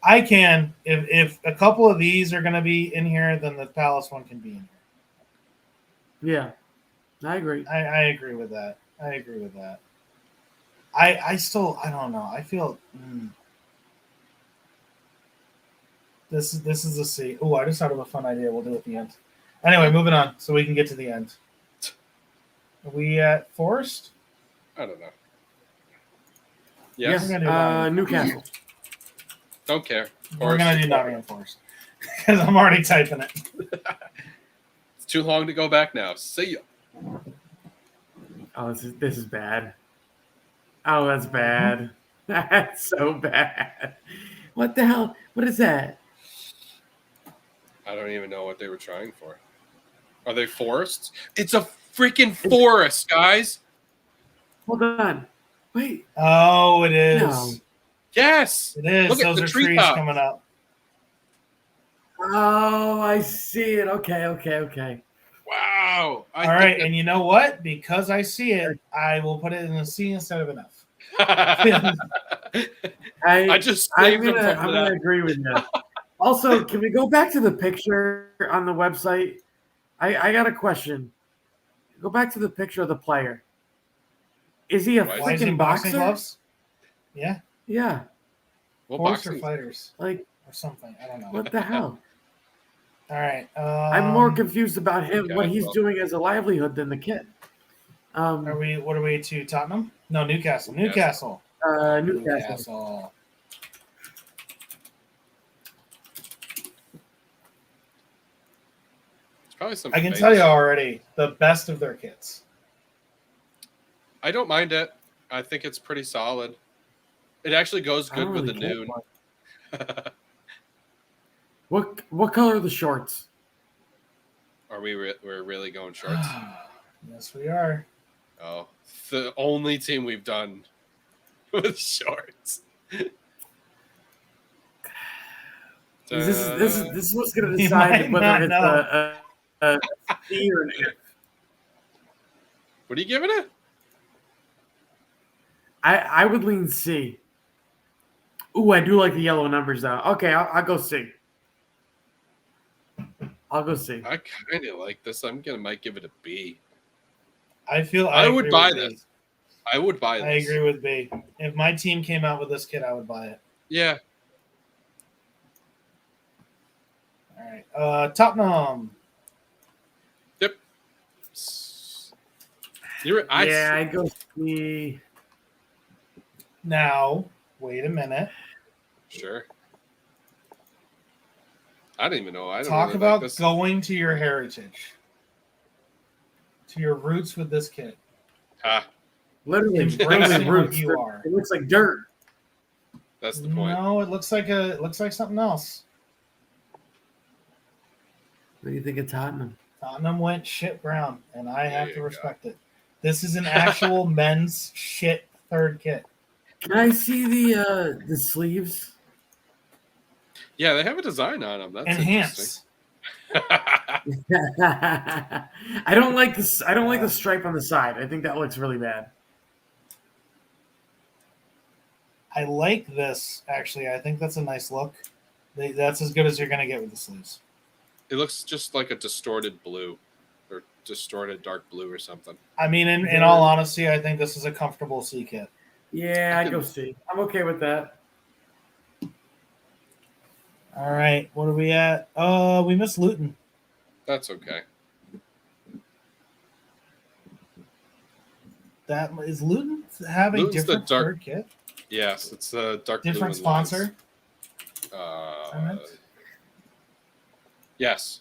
I can. If a couple of these are going to be in here, then the Palace one can be in here. Yeah, I agree. I agree with that. I don't know. I feel this is a C. Oh, I just thought of a fun idea. We'll do it at the end. Anyway, moving on so we can get to the end. Are we at Forest? I don't know. Yes, Newcastle. Don't care. We're going to do Nottingham Forest because I'm already typing it. It's too long to go back now. See ya. Oh, this is bad. Oh, that's bad. That's so bad. What the hell? What is that? I don't even know what they were trying for. Are they forests? It's a freaking forest, guys. Hold on. Wait. Oh, it is. No. Yes. It is. Look at Those the are tree trees top. coming up. Oh, I see it. Okay. Wow. All right, and you know what? Because I see it, I will put it in a C instead of an F. I just saved him I'm gonna agree with you. Also, can we go back to the picture on the website? I got a question. Go back to the picture of the player. Is he a Why is he freaking boxing boxer? gloves? Yeah. Yeah. Well, Horse or boxing. fighters Like, or something. I don't know. what the hell? All right. I'm more confused about him, what he's Newcastle. doing as a livelihood than the kid. What are we to Tottenham? No, Newcastle. Newcastle. Newcastle. It's probably some I can famous- tell you already, the best of their kits. I don't mind it. I think it's pretty solid. It actually goes I good don't with really the care noon. for it. What color are the shorts? Are we're really going shorts? Yes, we are. Oh, the only team we've done with shorts. This is what's going to You decide might whether not it's a C or an F. What are you giving it? I would lean C. Ooh, I do like the yellow numbers though. Okay, I'll go C. I'll go C. I kind of like this. Might give it a B. I would agree buy with B. this. I would buy this. I agree with B. If my team came out with this kit, I would buy it. Yeah. All right. Tottenham. Yep. I go C. Now, wait a minute. Sure. I don't even know. I don't Talk really about like this. going to your heritage, to your roots with this kit. Literally Embracing roots. what you are. It looks like dirt. That's the point. No, it looks like something else. What do you think of Tottenham? Tottenham went shit brown, and I have to you respect it. This is an actual men's shit third kit. Can I see the sleeves? Yeah, they have a design on them. That's Enhance. interesting. I don't like this. I don't like the stripe on the side. I think that looks really bad. I like this, actually. I think that's a nice look. That's as good as you're going to get with the sleeves. It looks just like a distorted blue or distorted dark blue or something. I mean, in all honesty, I think this is a comfortable C kit. Yeah, I go C. I'm okay with that. All right, what are we at? We missed Luton. That's okay. That is Luton have a Luton's different third kit? Yes, it's a dark blue Different and sponsor? lines. I meant. Yes.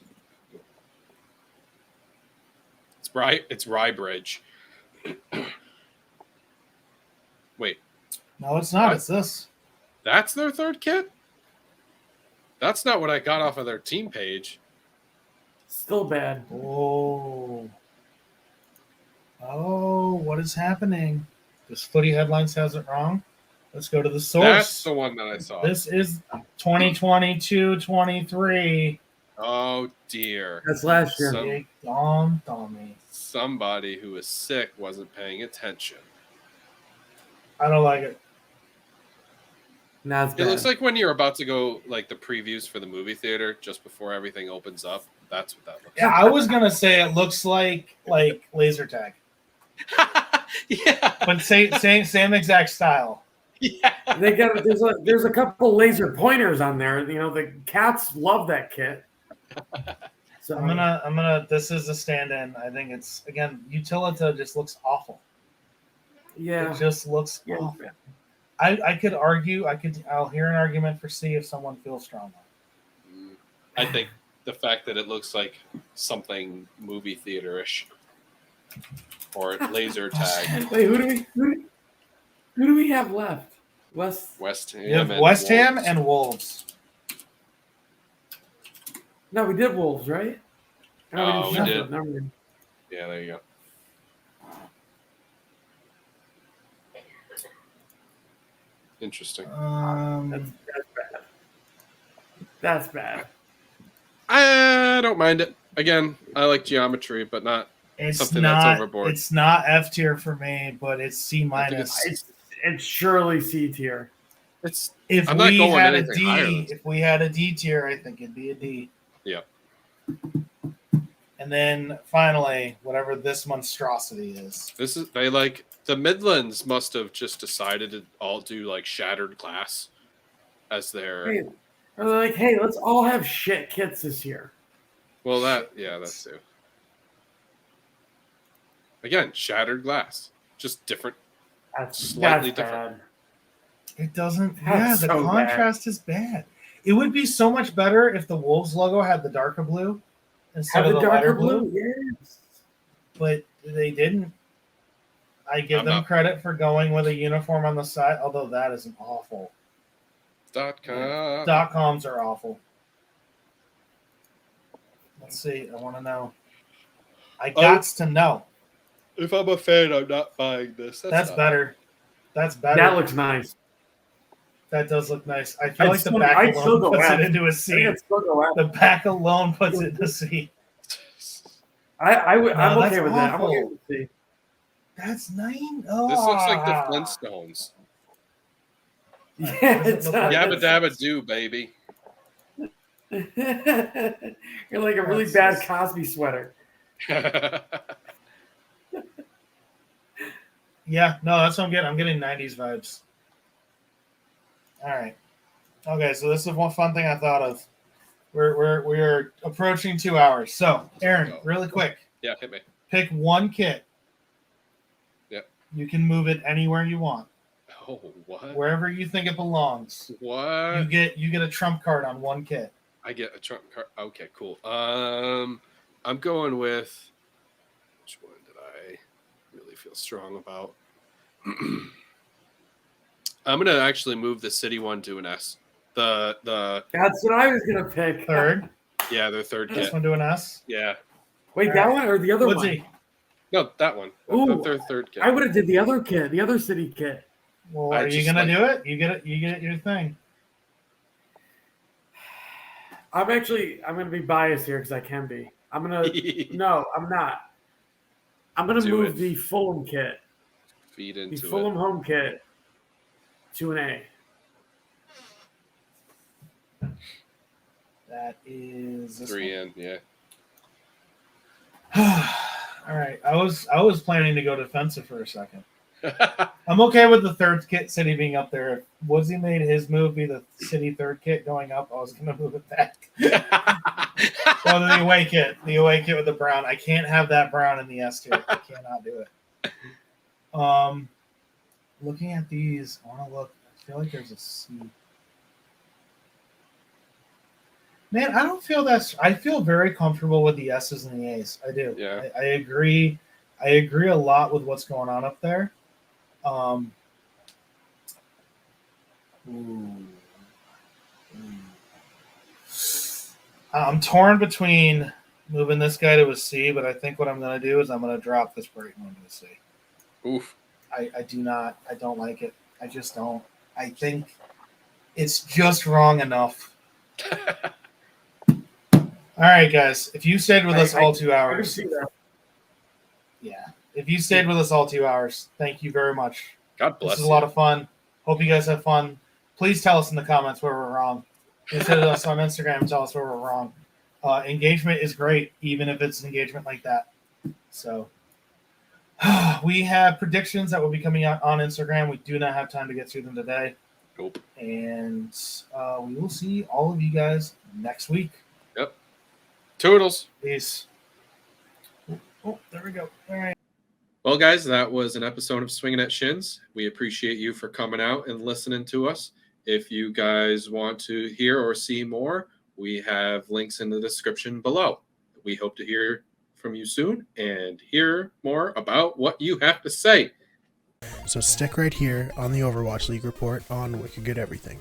Rye Bridge. Wait. No, it's not. What? It's this. That's their third kit? That's not what I got off of their team page. Still bad. Oh, what is happening? This Footy Headlines has it wrong. Let's go to the source. That's the one that I saw. This is 2022-23. Oh, dear. That's last year. Big Dom Dummy. Somebody who was sick wasn't paying attention. I don't like it. Nah, it's bad. It looks like when you're about to go, like, the previews for the movie theater just before everything opens up. That's what that looks Yeah, I was gonna say it looks like laser tag, like. Yeah. but same exact style. Yeah. They got there's a couple laser pointers on there. You know, the cats love that kit. So I'm gonna. This is a stand-in. I think it's again. Utilita just looks awful. yeah. It just looks Yeah. awful. I could argue. I'll hear an argument for C if someone feels strongly. I think the fact that it looks like something movie theater-ish or laser tag. Wait, who do we have left? West Ham. You have and West Ham Wolves. and Wolves. No, we did Wolves, right? No, Oh, we Sheffield. did. Never mind. Yeah, there you go. Interesting. That's bad. That's bad. I don't mind it. Again, I like geometry, but not It's something not. that's overboard. It's not F tier for me, but it's C minus. It's surely C tier. It's If I'm not we going had a anything higher D, than- if we had a D tier, I think it'd be a D. Yeah. And then finally, whatever this monstrosity is. This is they like the Midlands must have just decided to all do like shattered glass as their Hey, they're like, hey, let's all have shit kits this year. well that's too. Again, shattered glass. Just different. Slightly That's different. bad. It doesn't. That's the so contrast is bad. It would be so much better if the Wolves logo had the darker blue instead Have of the the lighter darker blue. blue? Yes. But they didn't. I give I'm them not- credit for going with a uniform on the side, although that is an awful. .com. .coms are awful. Let's see. I want to know. I got to know. If I'm a fan, I'm not buying this. That's not- better. That's better. That looks nice. That does look nice. I feel I'd like the still- back I'd still alone go puts F. it into a I C. think it's still go out. The back alone puts it in a C. I'm No, okay that's with that. I'm okay awful. with C. That's 9. Oh. This looks like the Flintstones. Yeah, Does it look like- Yabba dabba do, baby. You're like a really bad Cosby sweater. Yeah, no, that's what I'm getting. I'm getting 90s vibes. All right. Okay, so this is one fun thing I thought of. We're approaching 2 hours. So, Aaron, really quick, Yeah, hit me. pick one kit. Yep. You can move it anywhere you want, Oh, what? wherever you think it belongs. What? You get a trump card on one kit. I get a Trump card. Okay, cool. I'm going with which one did I really feel strong about? I'm gonna actually move the city one to an S. The That's what I was gonna pick. Third, yeah, their third this kit. one to an S. Yeah, Wait, that one or the other What's one? he? no, that one. Ooh, Their third kit. I would have did the other kit, the other city kit. Well, I are you just gonna like- do it? You get it. You get your thing. I'm gonna be biased here because I can be. No, I'm not. I'm gonna Do move it. the Fulham kit, Feed the into Fulham it. home kit, to an A. That is this 3 in. Yeah. All right. I was planning to go defensive for a second. I'm okay with the third kit city being up there. If Woodsy made his move be the city third kit going up, I was gonna move it back. Go to the away kit with the brown. I can't have that brown in the S tier. I cannot do it. Looking at these, I want to look. I feel like there's a C. Man, I don't feel that's. I feel very comfortable with the S's and the A's. I do. Yeah. I agree. I agree a lot with what's going on up there. I'm torn between moving this guy to a C, but I think what I'm going to do is I'm going to drop this Brayton one to a C. Oof. I do not. I don't like it. I just don't. I think it's just wrong enough. All right, guys. If you stayed with us all 2 hours, yeah. If you stayed with us all 2 hours, thank you very much. God bless. This is a lot of fun. Hope you guys have fun. Please tell us in the comments where we're wrong. Visit us on Instagram and tell us where we're wrong. Engagement is great, even if it's engagement like that. So we have predictions that will be coming out on Instagram. We do not have time to get through them today. Nope. And we will see all of you guys next week. Yep. Toodles. Peace. Oh, there we go. All right. Well, guys, that was an episode of Swingin' at Shins. We appreciate you for coming out and listening to us. If you guys want to hear or see more, we have links in the description below. We hope to hear from you soon and hear more about what you have to say. So stick right here on the Overwatch League report on Wicked Good Everything.